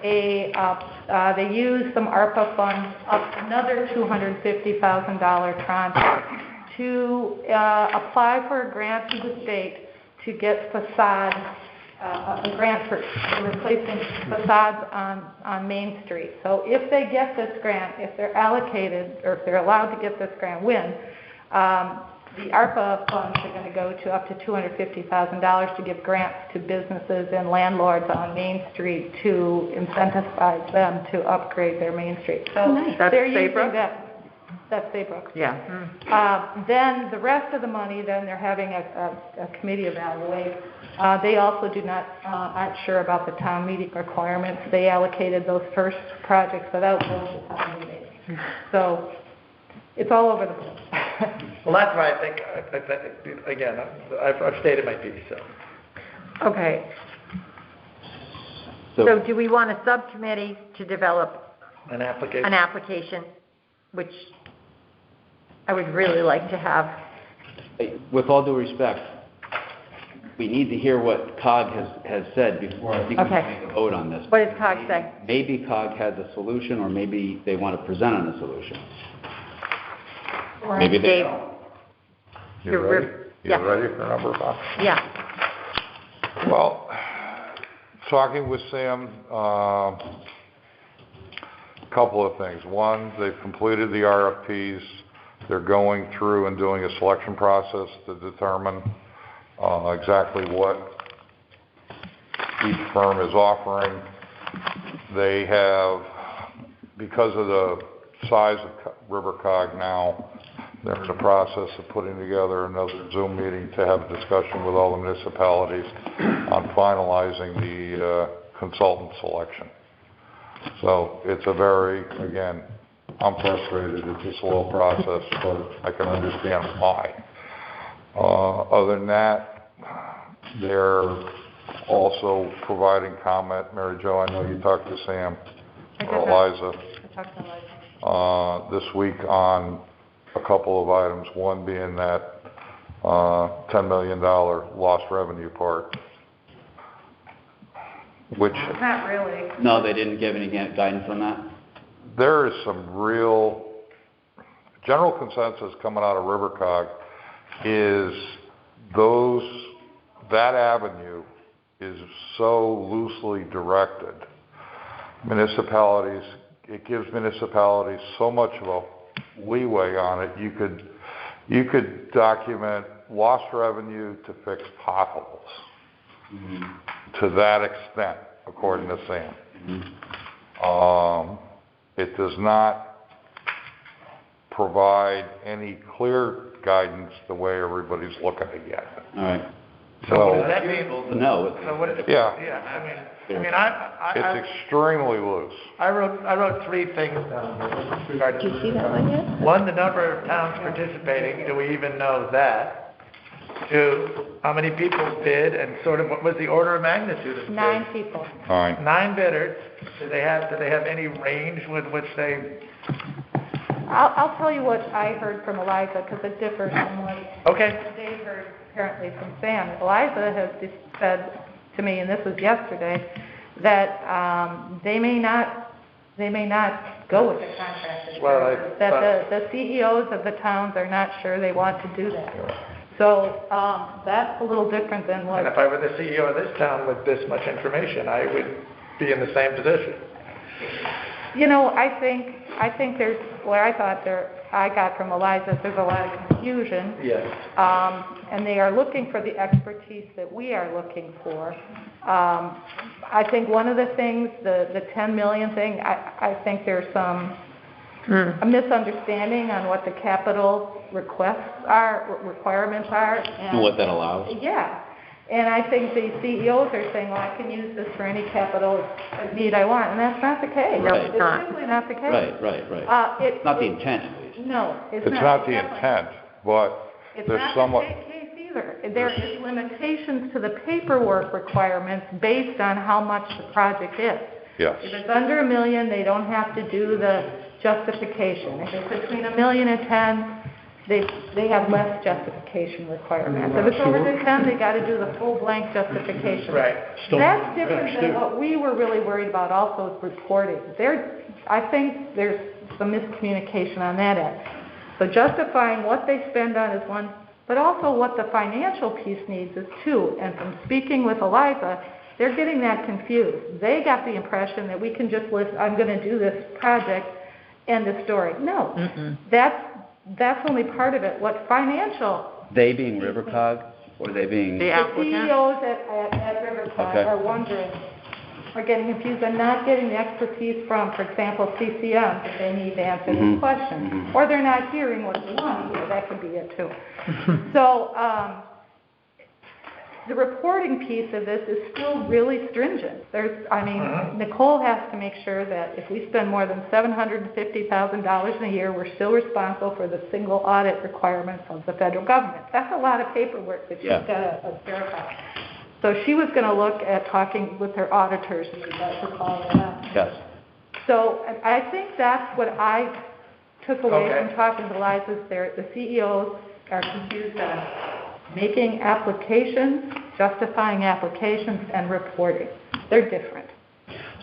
[SPEAKER 9] they use some ARPA funds, up another $250,000 tranche to apply for a grant to the state to get facade, a grant for replacing facades on Main Street. So if they get this grant, if they're allocated, or if they're allowed to get this grant, the ARPA funds are going to go to up to $250,000 to give grants to businesses and landlords on Main Street to incentivize them to upgrade their Main Street. So
[SPEAKER 6] That's
[SPEAKER 9] they're using
[SPEAKER 6] Saybrook?
[SPEAKER 9] that's Saybrook.
[SPEAKER 6] Yeah.
[SPEAKER 9] Then the rest of the money, then they're having a committee evaluate. They also aren't sure about the town meeting requirements. They allocated those first projects without going to town meeting. So it's all over the place.
[SPEAKER 5] Well, that's why I think, again, I've stated my piece, so.
[SPEAKER 2] Okay. So do we want a subcommittee to develop
[SPEAKER 5] An application.
[SPEAKER 2] an application, which I would really like to have?
[SPEAKER 3] With all due respect, we need to hear what COG has said before I think we
[SPEAKER 2] Okay.
[SPEAKER 3] can make a vote on this.
[SPEAKER 2] What does COG say?
[SPEAKER 3] Maybe COG has a solution, or maybe they want to present on a solution. Maybe they
[SPEAKER 2] Dave,
[SPEAKER 3] don't.
[SPEAKER 12] You ready? You ready for number 5?
[SPEAKER 2] Yeah.
[SPEAKER 12] Well, talking with Sam, couple of things. One, they've completed the RFPs. They're going through and doing a selection process to determine exactly what each firm is offering. They have, because of the size of River Cog now, they're in the process of putting together another Zoom meeting to have a discussion with all the municipalities on finalizing the consultant selection. So it's a very, again, I'm frustrated, it's a slow process, but I can understand why. Other than that, they're also providing comment. Mary Jo, I know you talked to Sam or Eliza this week on a couple of items, one being that $10 million lost revenue part, which...
[SPEAKER 9] Not really.
[SPEAKER 3] No, they didn't give any guidance on that?
[SPEAKER 12] There is some real... General consensus coming out of River Cog is that avenue is so loosely directed. Municipalities, it gives municipalities so much of a leeway on it. You could document lost revenue to fix potholes to that extent, according to Sam. It does not provide any clear guidance the way everybody's looking at it yet.
[SPEAKER 3] All right.
[SPEAKER 5] So does that mean?
[SPEAKER 3] No.
[SPEAKER 5] So what?
[SPEAKER 12] Yeah.
[SPEAKER 5] It's
[SPEAKER 12] extremely loose.
[SPEAKER 5] I wrote 3 things down here with regard to.
[SPEAKER 13] Did you see that one yet?
[SPEAKER 5] 1, the number of towns participating. Do we even know that? 2, how many people bid, and sort of what was the order of magnitude of the
[SPEAKER 9] 9
[SPEAKER 5] bid?
[SPEAKER 9] people.
[SPEAKER 12] 9
[SPEAKER 5] bidders. Do they have any range with which they?
[SPEAKER 9] I'll tell you what I heard from Eliza, because it differs from what Dave heard apparently from Sam. Eliza has just said to me, and this was yesterday, that they may not go with the contracted services, that the CEOs of the towns are not sure they want to do that. So that's a little different than what...
[SPEAKER 5] And if I were the CEO of this town with this much information, I would be in the same position.
[SPEAKER 9] You know, I think there's, what I got from Eliza, there's a lot of confusion.
[SPEAKER 5] Yes.
[SPEAKER 9] And they are looking for the expertise that we are looking for. I think one of the things, the 10 million thing, I think there's a misunderstanding on what the capital requirements are.
[SPEAKER 3] And what that allows?
[SPEAKER 9] Yeah. And I think the CEOs are saying, well, I can use this for any capital need I want, and that's not the case.
[SPEAKER 3] Right.
[SPEAKER 9] It's simply not the case.
[SPEAKER 3] Right. It's not the intent, at least.
[SPEAKER 9] No, it's
[SPEAKER 12] It's not the intent, but
[SPEAKER 9] It's
[SPEAKER 12] there's
[SPEAKER 9] not
[SPEAKER 12] somewhat,
[SPEAKER 9] the case either. There is limitations to the paperwork requirements based on how much the project is.
[SPEAKER 12] yes.
[SPEAKER 9] If it's under $1 million, they don't have to do the justification. If it's between $1 million and 10, they have less justification requirements. If it's over the 10, they gotta do the full blank justification.
[SPEAKER 5] Right.
[SPEAKER 9] That's different than what we were really worried about also is reporting. I think there's some miscommunication on that end. So justifying what they spend on is one, but also what the financial piece needs is two. And from speaking with Eliza, they're getting that confused. They got the impression that we can just list, I'm gonna do this project, end of story. No, that's only part of it. What financial,
[SPEAKER 3] They being Rivercog, or they being?
[SPEAKER 6] The
[SPEAKER 9] the
[SPEAKER 6] applicant?
[SPEAKER 9] CEOs at Riverside
[SPEAKER 3] Okay.
[SPEAKER 9] are wondering, are getting confused and not getting the expertise from, for example, CCM, that they need to answer this question. Or they're not hearing what they want to hear. That could be it too. So, the reporting piece of this is still really stringent. Nicole has to make sure that if we spend more than $750,000 a year, we're still responsible for the single audit requirements of the federal government. That's a lot of paperwork that she's got to verify. So she was going to look at talking with her auditors, if you guys recall that.
[SPEAKER 3] Yes.
[SPEAKER 9] So I think that's what I took away from talking to Eliza. The CEOs are confused on making applications, justifying applications, and reporting. They're different.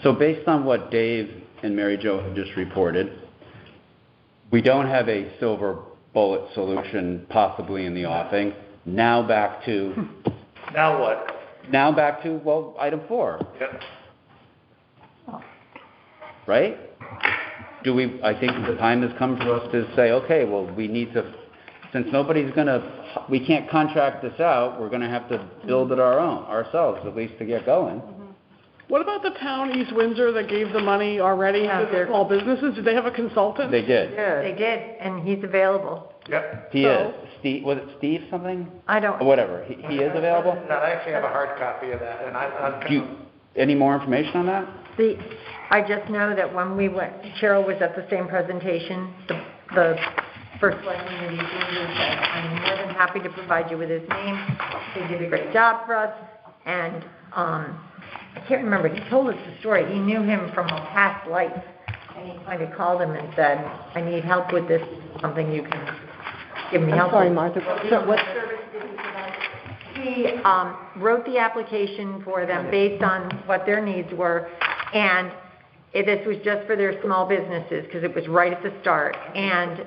[SPEAKER 3] So based on what Dave and Mary Jo have just reported, we don't have a silver bullet solution possibly in the offing. Now back to...
[SPEAKER 5] Now what?
[SPEAKER 3] Now back to, well, item 4.
[SPEAKER 5] Yep.
[SPEAKER 3] Right? I think the time has come for us to say, okay, well, we need to, since we can't contract this out, we're gonna have to build it ourselves, at least to get going.
[SPEAKER 7] What about the town East Windsor that gave the money already to the small businesses? Did they have a consultant?
[SPEAKER 3] They did.
[SPEAKER 2] They did, and he's available.
[SPEAKER 5] Yep.
[SPEAKER 3] He is. Steve, was it Steve something?
[SPEAKER 2] I don't.
[SPEAKER 3] Or whatever. He is available?
[SPEAKER 5] No, I actually have a hard copy of that, and I'm
[SPEAKER 3] Any more information on that?
[SPEAKER 2] I just know that when we went, Cheryl was at the same presentation, the first selectman in East Windsor said, I'm more than happy to provide you with his name. He did a great job for us, and I can't remember, he told us the story. He knew him from a past life, and he kind of called him and said, I need help with this, something you can give me help with.
[SPEAKER 13] Sorry, Martha.
[SPEAKER 2] What service did he provide? He wrote the application for them based on what their needs were, and this was just for their small businesses, because it was right at the start. And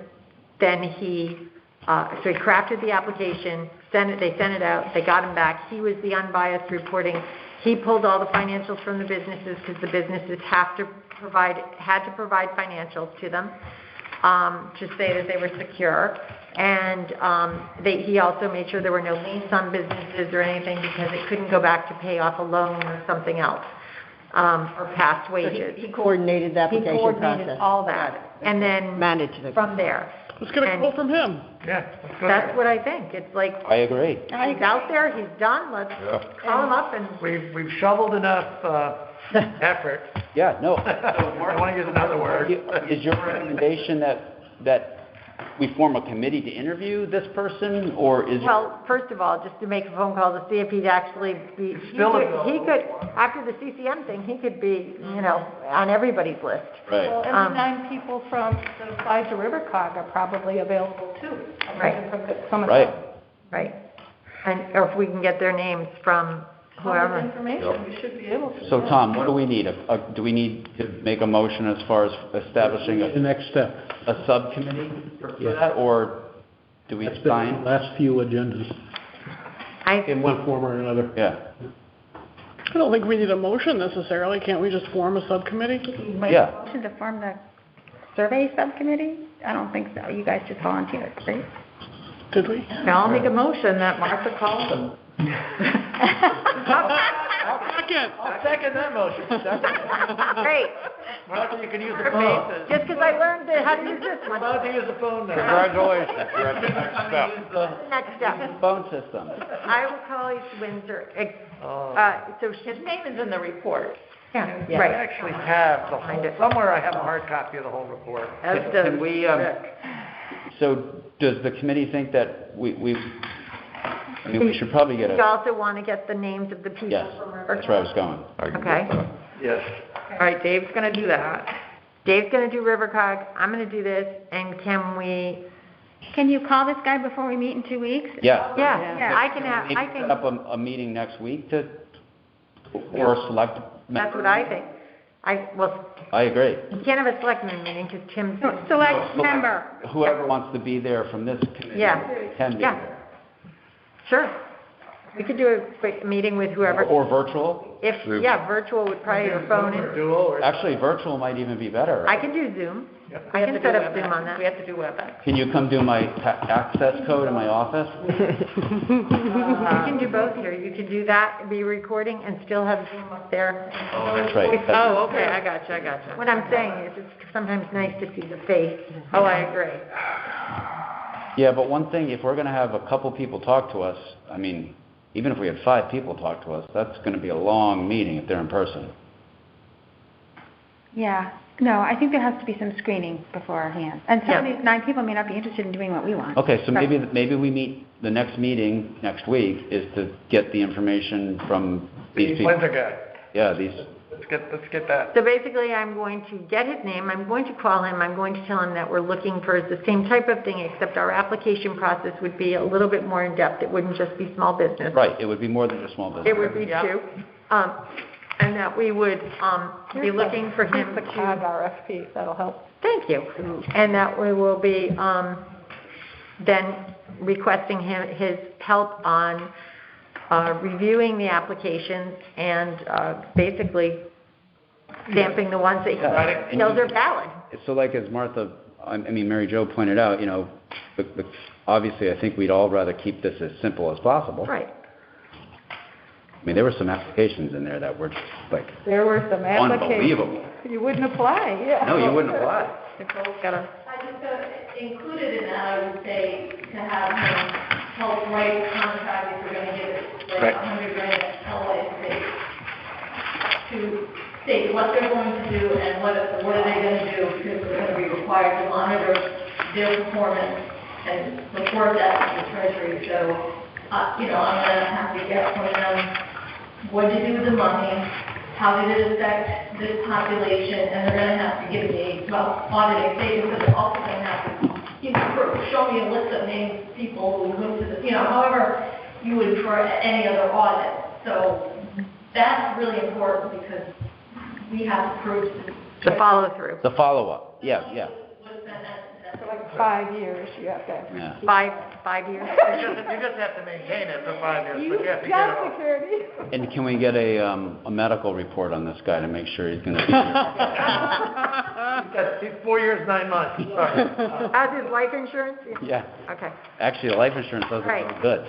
[SPEAKER 2] then he crafted the application, they sent it out, they got him back. He was the unbiased reporting. He pulled all the financials from the businesses, because the businesses had to provide financials to them to say that they were secure. And he also made sure there were no liens on businesses or anything, because it couldn't go back to pay off a loan or something else, or past wages.
[SPEAKER 13] He coordinated the application process.
[SPEAKER 2] He coordinated all that, and then
[SPEAKER 13] Managed it.
[SPEAKER 2] from there.
[SPEAKER 7] Let's get a call from him.
[SPEAKER 5] Yeah.
[SPEAKER 2] That's what I think. It's like,
[SPEAKER 3] I agree.
[SPEAKER 2] he's out there, he's done, let's call him up and...
[SPEAKER 5] We've shoveled enough effort.
[SPEAKER 3] Yeah, no.
[SPEAKER 5] I want to use another word.
[SPEAKER 3] Is your recommendation that we form a committee to interview this person, or is...
[SPEAKER 2] Well, first of all, just to make a phone call to see if he'd actually be... He could, after the CCM thing, he could be, on everybody's list.
[SPEAKER 3] Right.
[SPEAKER 9] Well, and the 9 people from the sides of Rivercog are probably available too.
[SPEAKER 2] Right.
[SPEAKER 9] Some of
[SPEAKER 3] Right.
[SPEAKER 9] them.
[SPEAKER 2] Right. Or if we can get their names from whoever.
[SPEAKER 9] Public information, we should be able to.
[SPEAKER 3] So Tom, what do we need? Do we need to make a motion as far as establishing
[SPEAKER 1] The next step.
[SPEAKER 3] a subcommittee for that, or do we
[SPEAKER 1] That's been the
[SPEAKER 3] sign?
[SPEAKER 1] last few agendas, in one form or another.
[SPEAKER 3] Yeah.
[SPEAKER 7] I don't think we need a motion necessarily. Can't we just form a subcommittee?
[SPEAKER 3] Yeah.
[SPEAKER 8] Motion to form the survey subcommittee? I don't think so. You guys just volunteered, right?
[SPEAKER 7] Did we?
[SPEAKER 6] Now I'll make a motion that Martha calls him.
[SPEAKER 7] Second.
[SPEAKER 5] I'll second that motion.
[SPEAKER 2] Great.
[SPEAKER 5] Martha, you can use the phone.
[SPEAKER 2] Just because I learned how to use this one.
[SPEAKER 5] Allowed to use the phone now.
[SPEAKER 12] Congratulations, you're at the next step.
[SPEAKER 2] Next step.
[SPEAKER 3] Phone system.
[SPEAKER 2] I will call East Windsor. So
[SPEAKER 6] His name is in the report.
[SPEAKER 2] yeah,
[SPEAKER 5] I
[SPEAKER 2] right.
[SPEAKER 5] actually have the whole, somewhere I have a hard copy of the whole report.
[SPEAKER 2] As does
[SPEAKER 3] Can we,
[SPEAKER 2] Rick.
[SPEAKER 3] So does the committee think that we should probably get
[SPEAKER 2] You also want to get the names of the people
[SPEAKER 3] yes,
[SPEAKER 2] from River.
[SPEAKER 3] that's where I was going.
[SPEAKER 2] Okay.
[SPEAKER 5] Yes.
[SPEAKER 6] All right, Dave's gonna do that.
[SPEAKER 2] Dave's going to do Rivercog, I'm going to do this, and
[SPEAKER 8] Can you call this guy before we meet in 2 weeks?
[SPEAKER 3] Yeah.
[SPEAKER 2] yeah, I can
[SPEAKER 3] Maybe set up a meeting next week or select.
[SPEAKER 2] that's what I think.
[SPEAKER 3] I agree.
[SPEAKER 2] You can't have a selectman meeting because Tim's.
[SPEAKER 8] No, select member.
[SPEAKER 3] Whoever wants to be there from this committee can be
[SPEAKER 2] Yeah.
[SPEAKER 3] there.
[SPEAKER 2] Sure. We could do a quick meeting with whoever.
[SPEAKER 3] Or virtual.
[SPEAKER 2] Virtual would probably, or phone in.
[SPEAKER 5] Dual or?
[SPEAKER 3] Actually, virtual might even be better.
[SPEAKER 2] I can do Zoom.
[SPEAKER 5] Yep.
[SPEAKER 2] I can set up Zoom on that.
[SPEAKER 6] We have to do WebEx.
[SPEAKER 3] Can you come do my access code in my office?
[SPEAKER 2] You can do both here. You can do that, be recording, and still have Zoom up there.
[SPEAKER 3] Oh, that's right.
[SPEAKER 6] Oh, okay, I gotcha.
[SPEAKER 2] What I'm saying is, it's sometimes nice to see the face.
[SPEAKER 6] Oh, I agree.
[SPEAKER 3] Yeah, but one thing, if we're going to have a couple people talk to us, I mean, even if we had 5 people talk to us, that's going to be a long meeting if they're in person.
[SPEAKER 8] Yeah. No, I think there has to be some screening beforehand. And some of these 9 people may not be interested in doing what we want.
[SPEAKER 3] Okay, so maybe we meet, the next meeting next week is to get the information from these people.
[SPEAKER 5] Winter guy.
[SPEAKER 3] Yeah, these.
[SPEAKER 5] Let's get that.
[SPEAKER 2] So basically, I'm going to get his name, I'm going to call him, I'm going to tell him that we're looking for the same type of thing, except our application process would be a little bit more in-depth. It wouldn't just be small business.
[SPEAKER 3] Right, it would be more than just small business.
[SPEAKER 2] It would be 2. And that we would be looking for him
[SPEAKER 9] The
[SPEAKER 2] to...
[SPEAKER 9] COG RFP, that'll help.
[SPEAKER 2] Thank you. And that we will be then requesting his help on reviewing the applications and basically stamping the ones that he feels are valid.
[SPEAKER 3] So like as Mary Jo pointed out, obviously I think we'd all rather keep this as simple as possible.
[SPEAKER 2] Right.
[SPEAKER 3] I mean, there were some applications in there that were just like
[SPEAKER 9] There were some applications.
[SPEAKER 3] unbelievable.
[SPEAKER 9] You wouldn't apply, yeah.
[SPEAKER 3] No, you wouldn't apply.
[SPEAKER 6] Nicole's got a,
[SPEAKER 14] I just included in that, I would say, to have him help write a contract if we're gonna give it like $100,000 LA to state what they're going to do and what are they gonna do, because they're gonna be required to monitor their performance and report that to the Treasury. So, I'm gonna have to get from them, what did you do with the money? How did it affect this population? And they're going to have to give me auditing statements, but they're also going to have to show me a list of named people who went to the, however you would for any other audit. So that's really important because we have to prove
[SPEAKER 2] The follow-through.
[SPEAKER 3] The follow-up, yeah.
[SPEAKER 9] For like 5 years, you have to.
[SPEAKER 3] Yeah.
[SPEAKER 2] 5 years.
[SPEAKER 5] You just have to maintain it for 5 years, but you have to get
[SPEAKER 9] Job
[SPEAKER 5] it all.
[SPEAKER 9] security.
[SPEAKER 3] And can we get a medical report on this guy to make sure he's going to
[SPEAKER 5] He's 4 years, 9 months, sorry.
[SPEAKER 2] As his life insurance?
[SPEAKER 3] Yeah.
[SPEAKER 2] Okay.
[SPEAKER 3] Actually, life insurance doesn't
[SPEAKER 2] Right.
[SPEAKER 3] look good.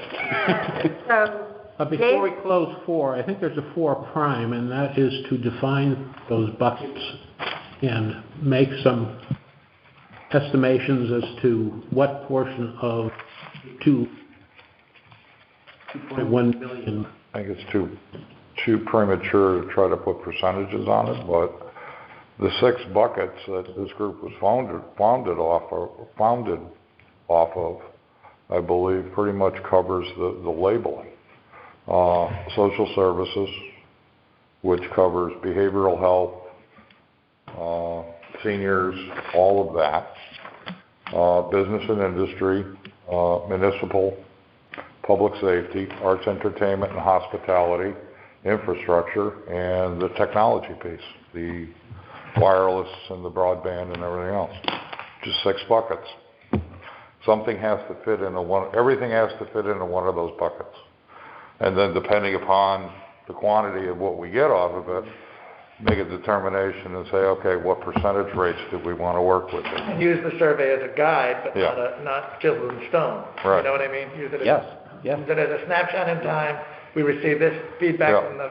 [SPEAKER 2] So,
[SPEAKER 1] Before we close 4, I think there's a 4 prime, and that is to define those buckets and make some estimations as to what portion of 2.1 million.
[SPEAKER 12] I think it's too premature to try to put percentages on it, but the 6 buckets that this group was founded off of, I believe, pretty much covers the labeling. Social services, which covers behavioral health, seniors, all of that, business and industry, municipal, public safety, arts, entertainment, and hospitality, infrastructure, and the technology piece, the wireless and the broadband and everything else. Just 6 buckets. Something has to fit into everything has to fit into one of those buckets. And then depending upon the quantity of what we get off of it, make a determination and say, okay, what percentage rates do we want to work with?
[SPEAKER 5] And use the survey as a guide, but not chiseled in stone.
[SPEAKER 12] Right.
[SPEAKER 5] You know what I mean? Use it
[SPEAKER 3] Yes.
[SPEAKER 5] Use it as a snapshot in time. We receive this feedback from the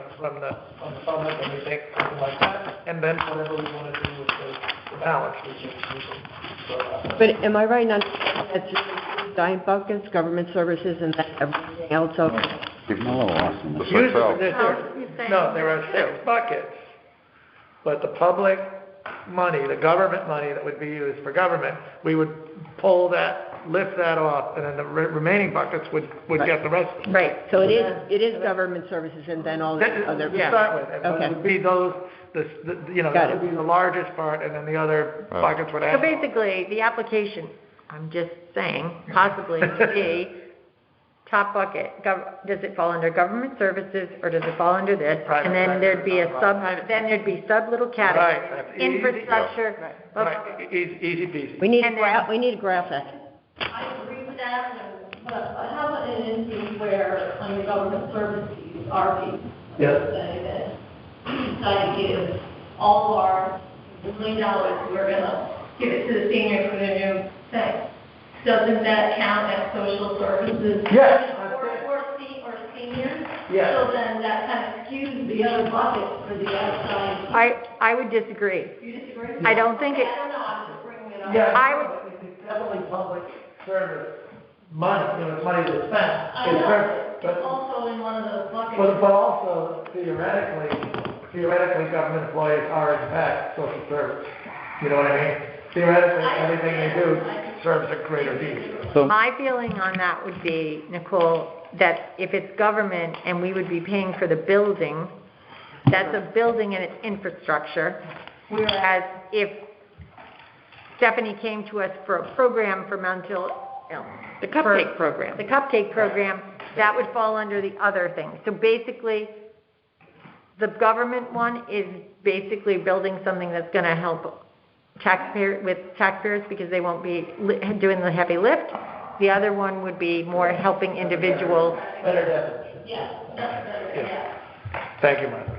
[SPEAKER 5] public, and we think something like that, and then whatever we want to do with the balance, we can
[SPEAKER 13] But am I right in understanding that's really 9 buckets, government services, and then everything else over?
[SPEAKER 3] I'm a little lost in this.
[SPEAKER 5] Use it, there are 6 buckets, but the public money, the government money that would be used for government, we would pull that lift that off, and then the remaining buckets would get the rest.
[SPEAKER 2] Right.
[SPEAKER 13] So it is government services and then all the other.
[SPEAKER 5] To start with, and
[SPEAKER 13] Okay.
[SPEAKER 5] it would be those, that would be the largest part, and then the other buckets would
[SPEAKER 2] So
[SPEAKER 5] add.
[SPEAKER 2] basically, the application, I'm just saying, possibly would be top bucket, does it fall under government services or does it fall under this? And then there'd be sub little categories,
[SPEAKER 5] Right, easy.
[SPEAKER 2] infrastructure.
[SPEAKER 5] Right, easy peasy.
[SPEAKER 13] We need a graphic.
[SPEAKER 14] I agree with that, but how about an instance where under government services, our people
[SPEAKER 5] Yes.
[SPEAKER 14] say that we decide to give all of our $1 million, we're gonna give it to the seniors for their new thing. Doesn't that count as social services?
[SPEAKER 5] Yes.
[SPEAKER 14] Or seniors?
[SPEAKER 5] Yes.
[SPEAKER 14] So then that kind of skews the other bucket for the outside.
[SPEAKER 2] I would disagree.
[SPEAKER 14] You disagree?
[SPEAKER 2] I don't think it,
[SPEAKER 14] I don't know, I'm just bringing it up.
[SPEAKER 5] Yeah,
[SPEAKER 2] I would,
[SPEAKER 5] it's definitely public service money, it's money that's spent.
[SPEAKER 14] I know, but also in one of those buckets.
[SPEAKER 5] But also theoretically, government employees are in fact social service. You know what I mean? Theoretically, everything they do serves a greater need.
[SPEAKER 3] So,
[SPEAKER 2] my feeling on that would be, Nicole, that if it's government and we would be paying for the building, that's a building and its infrastructure. Whereas if Stephanie came to us for a program for mental illness.
[SPEAKER 6] The cupcake program.
[SPEAKER 2] The cupcake program, that would fall under the other thing. So basically, the government one is basically building something that's going to help taxpayers because they won't be doing the heavy lift. The other one would be more helping individuals.
[SPEAKER 5] Better definition.
[SPEAKER 14] Yeah, that's better, yeah.
[SPEAKER 5] Thank you, Martha.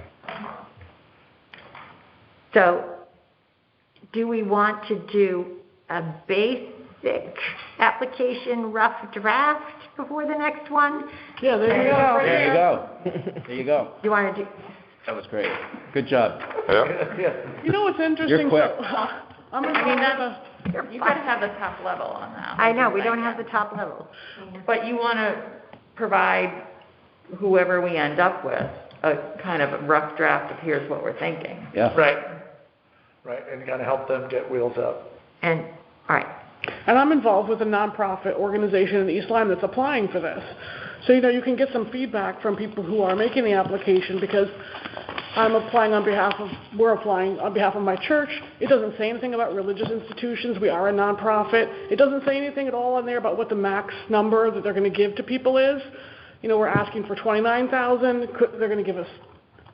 [SPEAKER 2] So, do we want to do a basic application rough draft before the next one?
[SPEAKER 7] Yeah, there you go.
[SPEAKER 3] there you go. There you go.
[SPEAKER 2] Do you want to do?
[SPEAKER 3] That was great. Good job.
[SPEAKER 5] Yeah.
[SPEAKER 7] You know what's interesting?
[SPEAKER 3] You're quick.
[SPEAKER 7] I'm
[SPEAKER 6] I mean,
[SPEAKER 7] gonna
[SPEAKER 6] you gotta have the top level on that.
[SPEAKER 2] I know, we don't have the top level.
[SPEAKER 6] But you wanna provide whoever we end up with a kind of a rough draft of here's what we're thinking.
[SPEAKER 3] Yeah.
[SPEAKER 5] Right, and kind of help them get wheels up.
[SPEAKER 2] And, all right.
[SPEAKER 7] And I'm involved with a nonprofit organization in East Lyme that's applying for this. So, you can get some feedback from people who are making the application because we're applying on behalf of my church. It doesn't say anything about religious institutions. We are a nonprofit. It doesn't say anything at all in there about what the max number that they're going to give to people is. We're asking for $29,000. They're going to give us,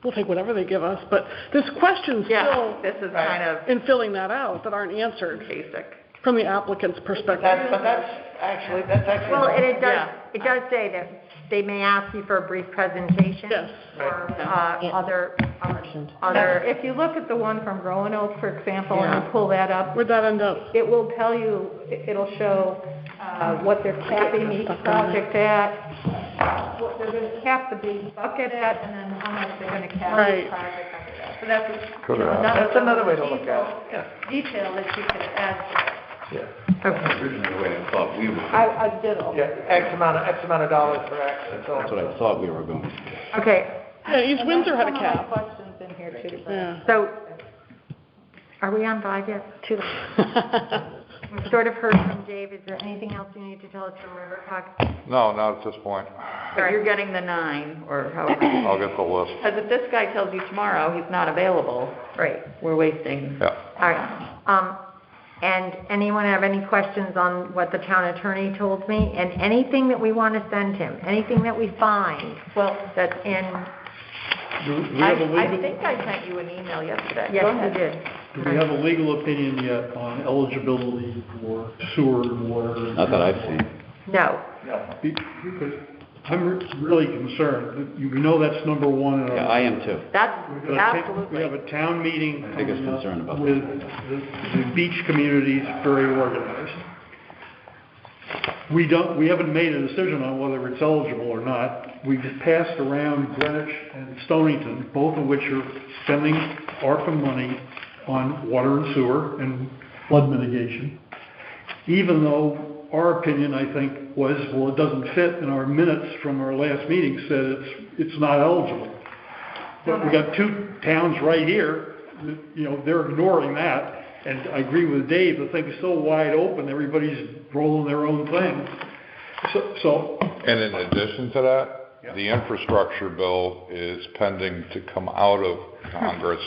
[SPEAKER 7] we'll take whatever they give us. But there's questions still
[SPEAKER 6] This is kind of
[SPEAKER 7] in filling that out that aren't answered
[SPEAKER 6] basic.
[SPEAKER 7] from the applicant's perspective.
[SPEAKER 5] That's actually.
[SPEAKER 2] Well, and it does say that they may ask you for a brief presentation.
[SPEAKER 7] Yes.
[SPEAKER 2] Or other.
[SPEAKER 9] If you look at the one from Roanoke, for example, and you pull that up,
[SPEAKER 7] Where'd that end up?
[SPEAKER 9] it will tell you, it'll show what they're capping each project at, what they're going to cap the big bucket at, and then how much they're going to cap
[SPEAKER 7] Right.
[SPEAKER 9] the project under that. So that's
[SPEAKER 12] Good.
[SPEAKER 5] That's another way to look at it, yeah.
[SPEAKER 9] detail that you can add to it.
[SPEAKER 5] Yeah.
[SPEAKER 3] Originally, the way I thought we were.
[SPEAKER 9] I did all.
[SPEAKER 5] Yeah, X amount of dollars for X, and so
[SPEAKER 3] That's what I thought we were going.
[SPEAKER 2] Okay,
[SPEAKER 7] Yeah, East Windsor had a
[SPEAKER 9] Some of my
[SPEAKER 7] cap.
[SPEAKER 9] questions in here too.
[SPEAKER 7] Yeah.
[SPEAKER 2] so, are we on 5 yet? We've sort of heard from Dave. Is there anything else you need to tell us from River Talk?
[SPEAKER 12] No, not at this point.
[SPEAKER 6] But you're getting the 9 or however.
[SPEAKER 12] I'll get the list.
[SPEAKER 6] Because if this guy tells you tomorrow he's not available,
[SPEAKER 2] Right.
[SPEAKER 6] we're wasting.
[SPEAKER 12] Yeah.
[SPEAKER 2] All right. And anyone have any questions on what the town attorney told me? And anything that we want to send him, anything that we find, that's in,
[SPEAKER 6] I think I sent you an email yesterday. Go
[SPEAKER 2] yes,
[SPEAKER 6] ahead.
[SPEAKER 2] you did.
[SPEAKER 15] Do we have a legal opinion yet on eligibility for sewer and water?
[SPEAKER 3] Not that I've seen.
[SPEAKER 2] No.
[SPEAKER 15] Because I'm really concerned. You know that's number one in our.
[SPEAKER 3] Yeah, I am too.
[SPEAKER 2] That's
[SPEAKER 15] We
[SPEAKER 2] absolutely.
[SPEAKER 15] have a town meeting
[SPEAKER 3] Biggest
[SPEAKER 15] coming up
[SPEAKER 3] concern about
[SPEAKER 15] with the beach communities very organized. We haven't made a decision on whether it's eligible or not. We've passed around Greenwich and Stonington, both of which are spending ARPA money on water and sewer and flood mitigation. Even though our opinion, I think, was, well, it doesn't fit, and our minutes from our last meeting said it's not eligible. But we got two towns right here, that, they're ignoring that. And I agree with Dave, the thing's so wide open, everybody's rolling their own thing. So.
[SPEAKER 12] And in addition to that, the infrastructure bill is pending to come out of Congress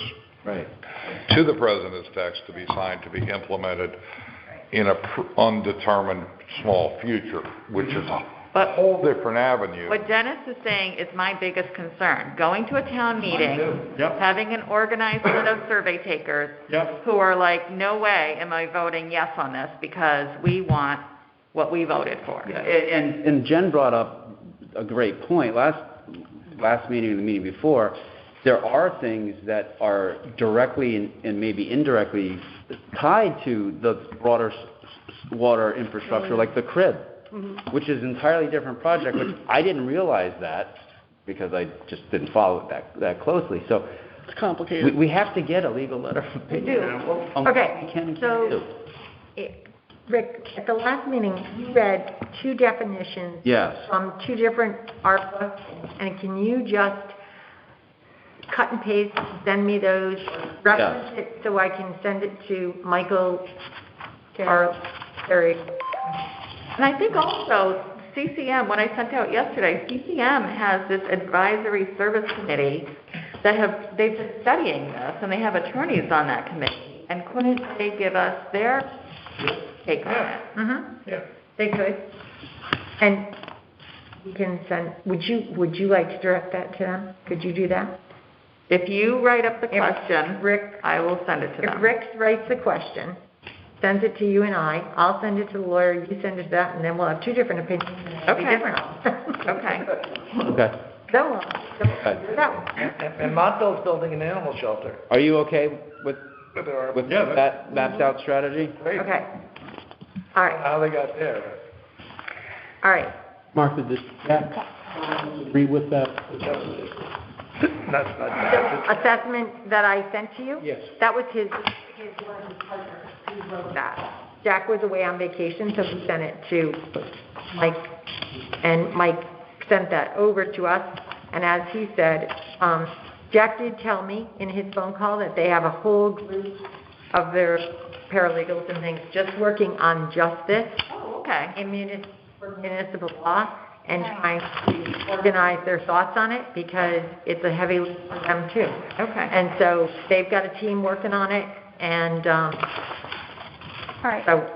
[SPEAKER 12] to the president's desk to be signed, to be implemented in a undetermined small future, which is a whole different avenue.
[SPEAKER 6] What Dennis is saying is my biggest concern. Going to a town meeting, having an organized set of survey takers who are like, no way am I voting yes on this because we want what we voted for.
[SPEAKER 3] Yeah, and Jen brought up a great point. Last meeting and the meeting before, there are things that are directly and maybe indirectly tied to the broader water infrastructure, like the crib, which is an entirely different project, which I didn't realize that because I just didn't follow it that closely. So
[SPEAKER 7] It's complicated.
[SPEAKER 3] We have to get a legal letter of opinion.
[SPEAKER 2] Okay, so, Rick, at the last meeting, you read two definitions from two different ARPA, and can you just cut and paste, send me those, reference it so I can send it to Michael or Terry?
[SPEAKER 6] And I think also CCM, what I sent out yesterday, CCM has this advisory service committee they've been studying this, and they have attorneys on that committee. And couldn't they give us their take on it?
[SPEAKER 2] Yeah, they could. And you can send, would you like to direct that to them? Could you do that?
[SPEAKER 6] If you write up the question, Rick, I will send it to them.
[SPEAKER 2] If Rick writes the question, sends it to you and I'll send it to the lawyer, you send it to that, and then we'll have two different opinions. It'll be different.
[SPEAKER 3] Okay.
[SPEAKER 2] So, that one.
[SPEAKER 5] And Montville's building an animal shelter.
[SPEAKER 3] Are you okay with that mapped out strategy?
[SPEAKER 2] Okay. All right.
[SPEAKER 5] How they got there.
[SPEAKER 2] All right.
[SPEAKER 1] Martha, does Jack agree with that?
[SPEAKER 2] The assessment that I sent to you?
[SPEAKER 1] Yes.
[SPEAKER 2] That was his one of his partners who wrote that. Jack was away on vacation, so he sent it to Mike, and Mike sent that over to us. And as he said, Jack did tell me in his phone call that they have a whole group of their paralegals and things just working on just this in municipal law and trying to organize their thoughts on it because it's a heavy lift for them too. And so they've got a team working on it, and
[SPEAKER 8] All right.
[SPEAKER 2] So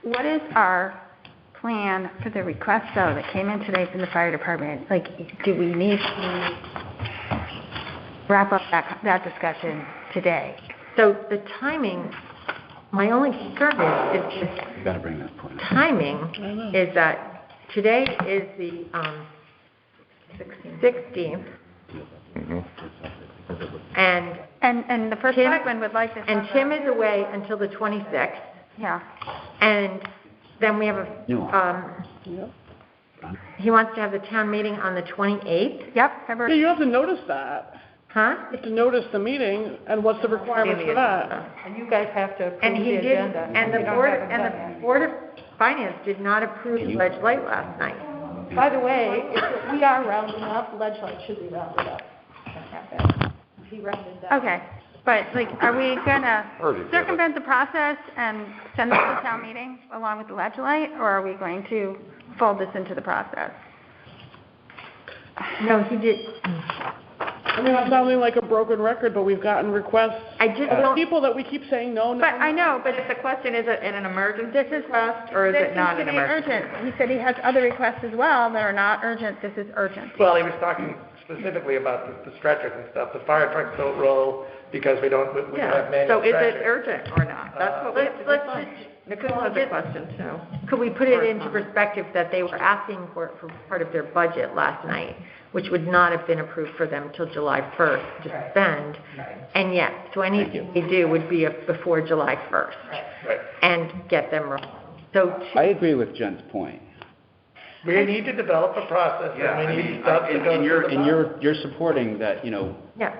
[SPEAKER 8] what is our plan for the request, though, that came in today from the fire department? Like, do we need to wrap up that discussion today?
[SPEAKER 2] So the timing, my only concern is
[SPEAKER 3] You got to bring that point.
[SPEAKER 2] timing is that today is the 16th.
[SPEAKER 8] And the first selectman would like this.
[SPEAKER 2] And Tim is away until the 26th.
[SPEAKER 8] Yeah.
[SPEAKER 2] And then we have he wants to have the town meeting on the 28th.
[SPEAKER 8] Yep,
[SPEAKER 7] Yeah, you have to notice that.
[SPEAKER 2] Huh?
[SPEAKER 7] You have to notice the meeting and what's the requirements for that.
[SPEAKER 9] And you guys have to approve
[SPEAKER 2] And he
[SPEAKER 9] the
[SPEAKER 2] did,
[SPEAKER 9] agenda.
[SPEAKER 2] and the
[SPEAKER 9] We don't
[SPEAKER 2] board,
[SPEAKER 9] have it
[SPEAKER 2] and
[SPEAKER 9] done
[SPEAKER 2] the
[SPEAKER 9] yet.
[SPEAKER 2] Board of Finance did not approve the ledge light last night.
[SPEAKER 9] By the way, we are rounding up, ledge light should be rounded up. He rounded down.
[SPEAKER 8] Okay, but like, are we gonna circumvent the process and send this to town meeting along with the ledgelight, or are we going to fold this into the process?
[SPEAKER 2] No, he did.
[SPEAKER 7] I mean, I'm sounding like a broken record, but we've gotten requests.
[SPEAKER 2] don't.
[SPEAKER 7] People that we keep saying no.
[SPEAKER 6] But I know, but if the question is it an emergency request or is it not an emergency?
[SPEAKER 8] Urgent. He said he has other requests as well that are not urgent. This is urgent.
[SPEAKER 5] Well, he was talking specifically about the stretchers and stuff. The fire trucks don't roll because we don't have manual
[SPEAKER 6] So is it
[SPEAKER 5] stretchers.
[SPEAKER 6] urgent or not? That's what we have to decide. Nicole has a question too.
[SPEAKER 2] Could we put it into perspective that they were asking for it for part of their budget last night, which would not have been approved for them till July 1st to spend, and yet, so anything they do would be before July 1st, and get them rolling. So
[SPEAKER 3] I agree with Jen's point.
[SPEAKER 5] We need to develop a process, and we need stuff to go
[SPEAKER 3] And
[SPEAKER 5] through the
[SPEAKER 3] you're supporting that,
[SPEAKER 2] yeah.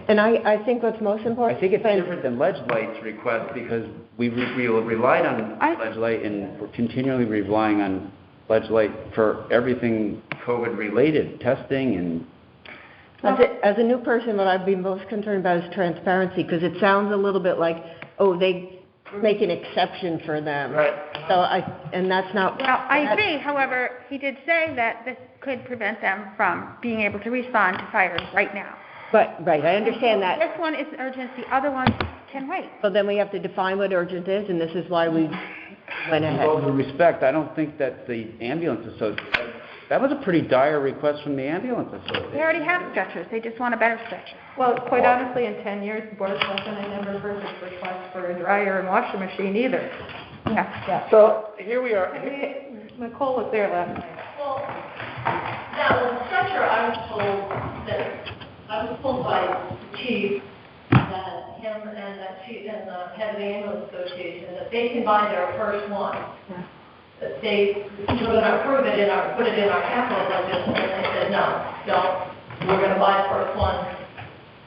[SPEAKER 13] And I think what's most important.
[SPEAKER 3] I think it's different than Ledge Light's request because we relied on Ledge Light and we're continually relying on Ledge Light for everything COVID-related, testing and...
[SPEAKER 13] As a new person, what I'd be most concerned about is transparency, because it sounds a little bit like, oh, they make an exception for them.
[SPEAKER 5] Right.
[SPEAKER 13] So and that's not.
[SPEAKER 8] Well, I agree, however, he did say that this could prevent them from being able to respond to fires right now.
[SPEAKER 13] But, right, I understand that.
[SPEAKER 8] This one is urgent, the other one can wait.
[SPEAKER 13] So then we have to define what urgent is, and this is why we went ahead.
[SPEAKER 3] With all due respect, I don't think that the ambulance association, that was a pretty dire request from the ambulance association.
[SPEAKER 8] They already have stretchers, they just want a better stretcher.
[SPEAKER 9] Well, quite honestly, in 10 years, the Board of Selectmen, I never heard this request for a dryer and washing machine either.
[SPEAKER 8] Yeah.
[SPEAKER 5] So here we are.
[SPEAKER 9] Nicole was there last night.
[SPEAKER 14] Well, now, with the stretcher, I was told by the chief that him and that chief and the head of the ambulance association, that they can buy their first one. That they were going to approve it put it in our capital budget, and they said, no, don't. We're going to buy the first one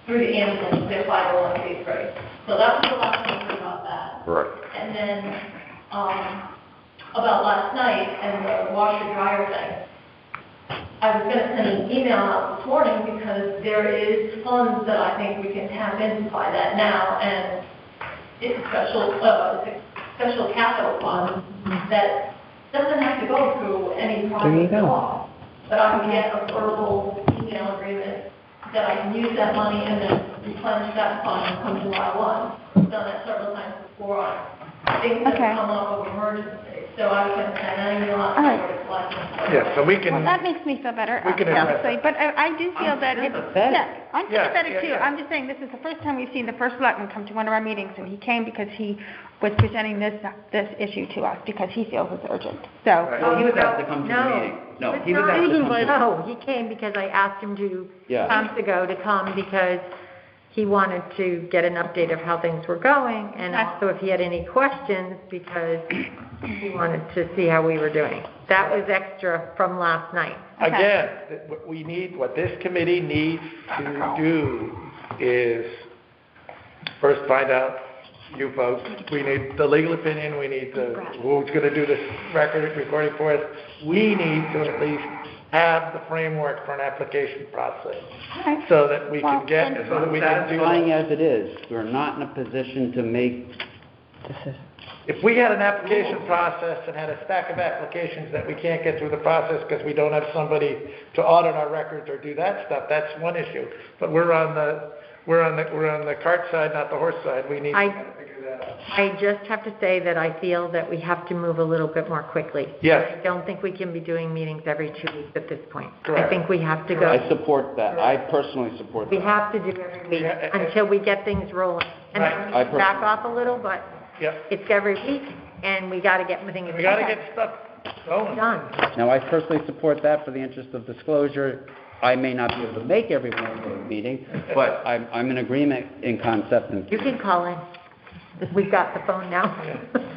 [SPEAKER 14] through the ambulance, their 501(c)(3). So that was the last thing I heard about that.
[SPEAKER 12] Right.
[SPEAKER 14] And then, about last night and the washer dryer thing. I was going to send an email out this morning because there is funds that I think we can tap into by that now, and it's a special capital fund that doesn't have to go through any private law. But I can get a verbal email agreement that I can use that money and then replenish that fund come July 1. I've done that several times before on things that come up of emergency. So I was going to send an email out to the Board of Selectmen.
[SPEAKER 5] Yeah, so we can.
[SPEAKER 8] Well, that makes me feel better,
[SPEAKER 5] We can address
[SPEAKER 8] obviously, but I do feel that it's, I'm sympathetic too.
[SPEAKER 5] Yeah.
[SPEAKER 8] I'm just saying, this is the first time we've seen the first selectman come to one of our meetings, and he came because he was presenting this issue to us, because he feels it's urgent, so.
[SPEAKER 3] Well, he was asked to come to the meeting. No, he was asked to come to the meeting.
[SPEAKER 2] No, he came because I asked him to, months ago, to come because he wanted to get an update of how things were going, and also if he had any questions, because he wanted to see how we were doing. That was extra from last night.
[SPEAKER 5] Again, what this committee needs to do is first find out, you folks, we need the legal opinion, we need who's going to do this recording for us. We need to at least have the framework for an application process, so that we can get, so that we can do.
[SPEAKER 3] Satisfying as it is, we're not in a position to make decisions.
[SPEAKER 5] If we had an application process and had a stack of applications that we can't get through the process because we don't have somebody to audit our records or do that stuff, that's one issue. But we're on the cart side, not the horse side. We need to kind of figure that out.
[SPEAKER 2] I just have to say that I feel that we have to move a little bit more quickly.
[SPEAKER 5] Yes.
[SPEAKER 2] I don't think we can be doing meetings every 2 weeks at this point.
[SPEAKER 5] Correct.
[SPEAKER 2] I think we have to go.
[SPEAKER 3] I support that. I personally support that.
[SPEAKER 2] We have to do every week until we get things rolling. And then we can back off a little, but it's every week, and we got to get things done.
[SPEAKER 5] We got to get stuff going.
[SPEAKER 3] Now, I personally support that for the interest of disclosure. I may not be able to make every one of those meetings, but I'm in agreement in concept.
[SPEAKER 2] You can call in. We've got the phone now.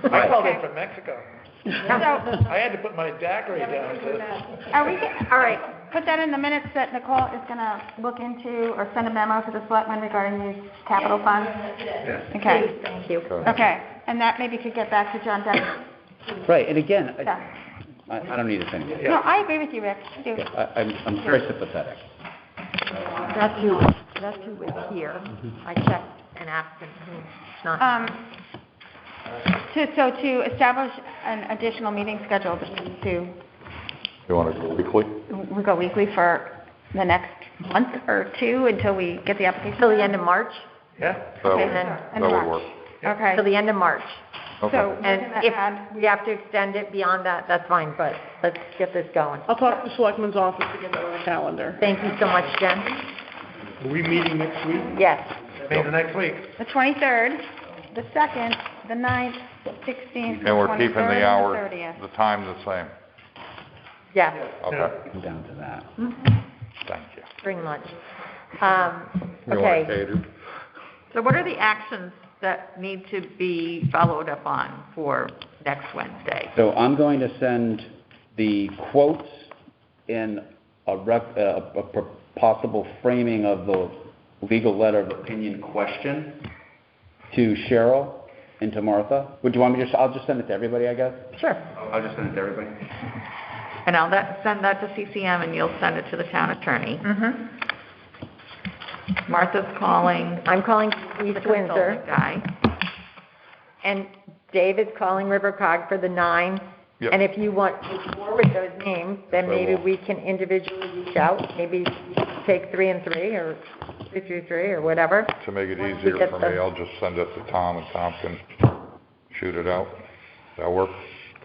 [SPEAKER 5] I called in from Mexico. I had to put my daiquiri down.
[SPEAKER 8] All right, put that in the minutes that Nicole is going to look into or send a memo to the selectmen regarding these capital funds? Okay.
[SPEAKER 2] Thank you.
[SPEAKER 8] Okay, and that maybe could get back to John Decker.
[SPEAKER 3] Right, and again, I don't need to say anything.
[SPEAKER 8] No, I agree with you, Rick. I do.
[SPEAKER 3] I'm very sympathetic.
[SPEAKER 2] That's who was here. I checked and asked him. He's not.
[SPEAKER 8] To establish an additional meeting schedule to.
[SPEAKER 12] You want to go weekly?
[SPEAKER 8] We go weekly for the next month or two until we get the application.
[SPEAKER 2] Till the end of March?
[SPEAKER 5] Yeah.
[SPEAKER 12] That would work.
[SPEAKER 8] Okay.
[SPEAKER 2] Till the end of March.
[SPEAKER 12] Okay.
[SPEAKER 8] So,
[SPEAKER 2] And if we have to extend it beyond that, that's fine, but let's get this going.
[SPEAKER 7] I'll talk to the selectman's office to get that on the calendar.
[SPEAKER 2] Thank you so much, Jen.
[SPEAKER 15] Are we meeting next week?
[SPEAKER 2] Yes.
[SPEAKER 5] Maybe next week.
[SPEAKER 8] The 23rd, the 2nd, the 9th, 16th, the
[SPEAKER 12] And we're
[SPEAKER 8] 23rd,
[SPEAKER 12] keeping the
[SPEAKER 8] and
[SPEAKER 12] hours,
[SPEAKER 8] the 30th.
[SPEAKER 12] the time the same?
[SPEAKER 2] Yes.
[SPEAKER 12] Okay,
[SPEAKER 3] I'm down to that.
[SPEAKER 12] thank you.
[SPEAKER 2] Bring lunch.
[SPEAKER 12] You want
[SPEAKER 2] Okay.
[SPEAKER 12] catered?
[SPEAKER 6] So what are the actions that need to be followed up on for next Wednesday?
[SPEAKER 3] So I'm going to send the quotes in a possible framing of the legal letter of opinion question to Cheryl and to Martha. Would you want me to, I'll just send it to everybody, I guess?
[SPEAKER 2] Sure.
[SPEAKER 3] I'll just send it to everybody.
[SPEAKER 6] And I'll send that to CCM, and you'll send it to the town attorney.
[SPEAKER 2] Mm-hmm.
[SPEAKER 6] Martha's calling
[SPEAKER 2] I'm calling
[SPEAKER 6] the
[SPEAKER 2] East Windsor.
[SPEAKER 6] consultant guy.
[SPEAKER 2] and Dave is calling RiverCog for the 9.
[SPEAKER 12] Yep.
[SPEAKER 2] And if you want to forward those names, then maybe we can individually reach out, maybe take 3 and 3, or 2 through 3, or whatever.
[SPEAKER 12] To make it
[SPEAKER 2] Once we
[SPEAKER 12] easier
[SPEAKER 2] get
[SPEAKER 12] for
[SPEAKER 2] them.
[SPEAKER 12] me, I'll just send it to Tom, and Tom can shoot it out. That work?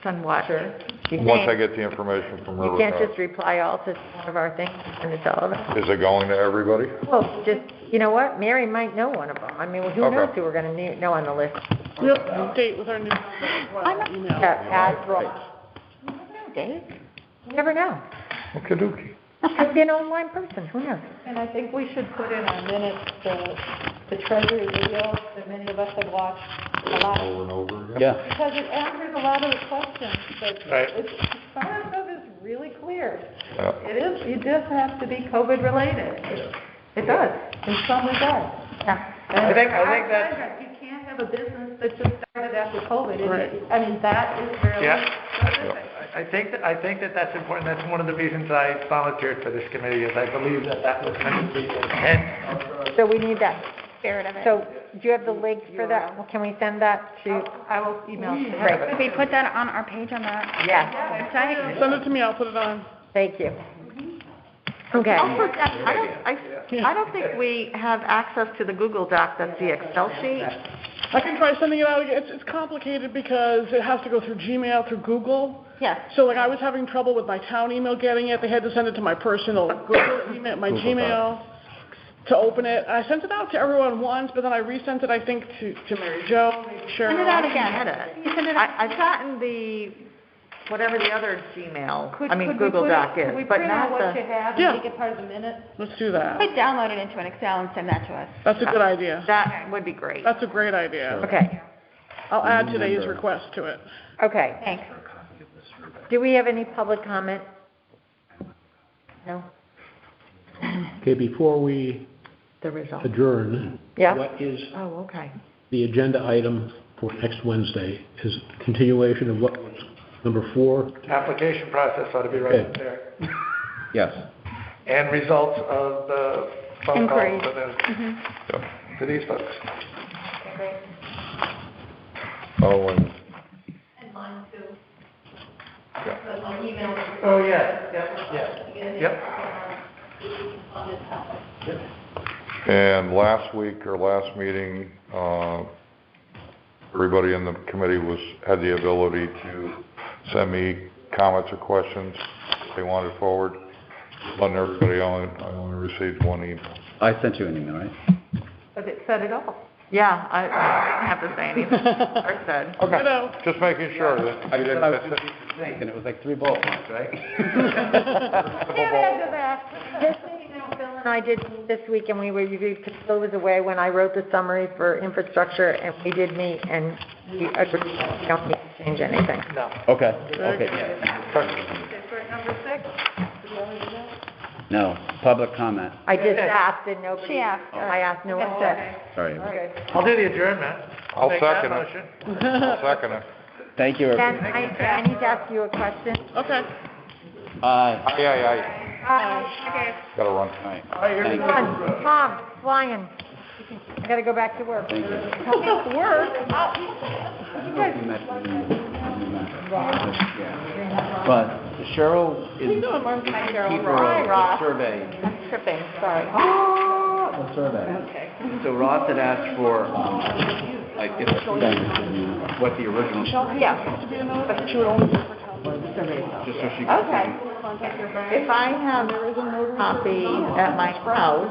[SPEAKER 2] Send what? Sure.
[SPEAKER 12] Once I get the information from
[SPEAKER 2] You can't
[SPEAKER 12] Rivercog.
[SPEAKER 2] just reply all to one of our things and send it to all of us.
[SPEAKER 12] Is it going to everybody?
[SPEAKER 2] Well, just, you know what, Mary might know one of them. I mean, who
[SPEAKER 12] Okay.
[SPEAKER 2] knows who we're gonna know on the list?
[SPEAKER 7] We'll update with our new number as well, email.
[SPEAKER 2] Add Dave? You never know.
[SPEAKER 12] Okey-dokey.
[SPEAKER 2] Could be an online person, who knows?
[SPEAKER 9] And I think we should put in our minutes the treasury video that many of us have watched a lot.
[SPEAKER 12] Over and over again?
[SPEAKER 3] Yeah.
[SPEAKER 9] Because it answers a lot of the questions, but
[SPEAKER 5] Right.
[SPEAKER 9] some of the stuff is really clear.
[SPEAKER 12] Yeah.
[SPEAKER 9] It is, it does have to be COVID related. It does, in some regards.
[SPEAKER 2] Yeah.
[SPEAKER 5] I think that,
[SPEAKER 9] You can't have a business that just started after COVID.
[SPEAKER 7] Right.
[SPEAKER 9] I mean, that is really
[SPEAKER 5] Yeah.
[SPEAKER 9] specific.
[SPEAKER 5] I think that that's important. That's one of the reasons I volunteered for this committee, is I believe that was meant to be the intent of
[SPEAKER 2] So we need that.
[SPEAKER 8] Spirit of it.
[SPEAKER 2] So do you have the link for that? Well, can we send that to?
[SPEAKER 9] I will email you.
[SPEAKER 2] Great.
[SPEAKER 8] Could we put that on our page on the
[SPEAKER 2] Yes,
[SPEAKER 8] website?
[SPEAKER 7] Send it to me, I'll put it on.
[SPEAKER 2] thank you. Okay.
[SPEAKER 6] Also, I don't think we have access to the Google Doc, that's the Excel sheet.
[SPEAKER 7] I can try sending it out again. It's complicated because it has to go through Gmail, through Google.
[SPEAKER 8] Yes.
[SPEAKER 7] So like I was having trouble with my town email getting it. They had to send it to my personal Google email, my Gmail, to open it. I sent it out to everyone once, but then I resent it, I think, to Mary Jo, Cheryl.
[SPEAKER 8] Send it out again. You send it out.
[SPEAKER 6] I've gotten the, whatever the other Gmail,
[SPEAKER 9] Could we
[SPEAKER 6] Google
[SPEAKER 9] put it-
[SPEAKER 6] Doc is,
[SPEAKER 9] Could we
[SPEAKER 6] but
[SPEAKER 9] print out
[SPEAKER 6] not
[SPEAKER 9] what
[SPEAKER 6] the,
[SPEAKER 9] you have
[SPEAKER 7] Yeah.
[SPEAKER 9] and make it part of the minutes?
[SPEAKER 7] Let's do that.
[SPEAKER 8] Could download it into an Excel and send that to us.
[SPEAKER 7] That's a good idea.
[SPEAKER 6] that would be great.
[SPEAKER 7] That's a great idea.
[SPEAKER 2] Okay,
[SPEAKER 7] I'll add today's request to it.
[SPEAKER 2] okay.
[SPEAKER 8] Thanks.
[SPEAKER 2] Do we have any public comment? No?
[SPEAKER 1] Okay, before we
[SPEAKER 6] The result.
[SPEAKER 1] adjourn,
[SPEAKER 2] Yeah?
[SPEAKER 1] what is
[SPEAKER 6] Oh, okay.
[SPEAKER 1] the agenda item for next Wednesday? Is continuation of what was number 4?
[SPEAKER 5] application process ought to be right there.
[SPEAKER 3] Yes.
[SPEAKER 5] And results of the phone calls
[SPEAKER 8] Inquiries.
[SPEAKER 5] to these folks.
[SPEAKER 12] Oh, and
[SPEAKER 14] And mine too.
[SPEAKER 12] Yeah.
[SPEAKER 14] But my email.
[SPEAKER 5] Oh, Yep.
[SPEAKER 14] On this topic.
[SPEAKER 12] And last week or last meeting, everybody in the committee had the ability to send me comments or questions if they wanted forward. Letting everybody on, I only received one email.
[SPEAKER 3] I sent you an email, right?
[SPEAKER 9] But it said it all.
[SPEAKER 6] Yeah, I didn't have to say anything. Art said.
[SPEAKER 7] You
[SPEAKER 12] Okay,
[SPEAKER 7] know.
[SPEAKER 12] just making sure that
[SPEAKER 3] I
[SPEAKER 12] you
[SPEAKER 3] said
[SPEAKER 12] didn't
[SPEAKER 3] I was
[SPEAKER 12] miss
[SPEAKER 3] gonna
[SPEAKER 12] it.
[SPEAKER 3] use the sink, and it was like 3 bullet points, right?
[SPEAKER 2] Just so you know, Phil and I did meet this week, and we reviewed, because Phil was away when I wrote the summary for infrastructure, and we did meet, and we agreed that we don't need to change anything.
[SPEAKER 5] No.
[SPEAKER 3] Okay, okay, yeah.
[SPEAKER 9] Number 6?
[SPEAKER 3] No, public comment.
[SPEAKER 2] I just asked, and nobody.
[SPEAKER 8] She asked.
[SPEAKER 2] I asked, no one said.
[SPEAKER 3] Sorry.
[SPEAKER 5] I'll do the adjournment.
[SPEAKER 12] I'll
[SPEAKER 5] Make that
[SPEAKER 12] second it.
[SPEAKER 5] motion.
[SPEAKER 12] I'll second it.
[SPEAKER 3] Thank you,
[SPEAKER 2] Ken,
[SPEAKER 3] everybody.
[SPEAKER 2] I need to ask you a question.
[SPEAKER 7] Okay.
[SPEAKER 3] Aye.
[SPEAKER 12] Aye. Gotta run.
[SPEAKER 3] All right.
[SPEAKER 7] Thank you.
[SPEAKER 2] Come on, Tom, flying. I gotta go back to work.
[SPEAKER 3] Thank you. But Cheryl is keeper of the survey.
[SPEAKER 6] Tripping, sorry.
[SPEAKER 3] The survey. So Ross had asked for, like, what the original,
[SPEAKER 2] Yeah.
[SPEAKER 7] To be a note, I think she would only do for town.
[SPEAKER 3] just so she could.
[SPEAKER 6] Okay. If I have a copy at my house,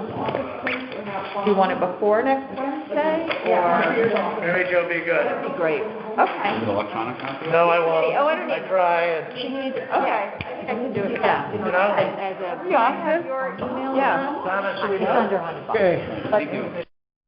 [SPEAKER 6] do you want it before next Wednesday, or?
[SPEAKER 5] Mary Jo, be good.
[SPEAKER 6] That'd be great. Okay.
[SPEAKER 3] An electronic copy?
[SPEAKER 5] No, I won't.
[SPEAKER 6] Oh, I don't need-
[SPEAKER 5] I try and,
[SPEAKER 6] She needs, okay. I can do it, yeah.
[SPEAKER 5] you know,
[SPEAKER 6] As a, yeah, I have your email.
[SPEAKER 5] Donna, should we
[SPEAKER 6] It's
[SPEAKER 5] know?
[SPEAKER 6] under 100 bucks.
[SPEAKER 1] Okay.
[SPEAKER 3] Thank you.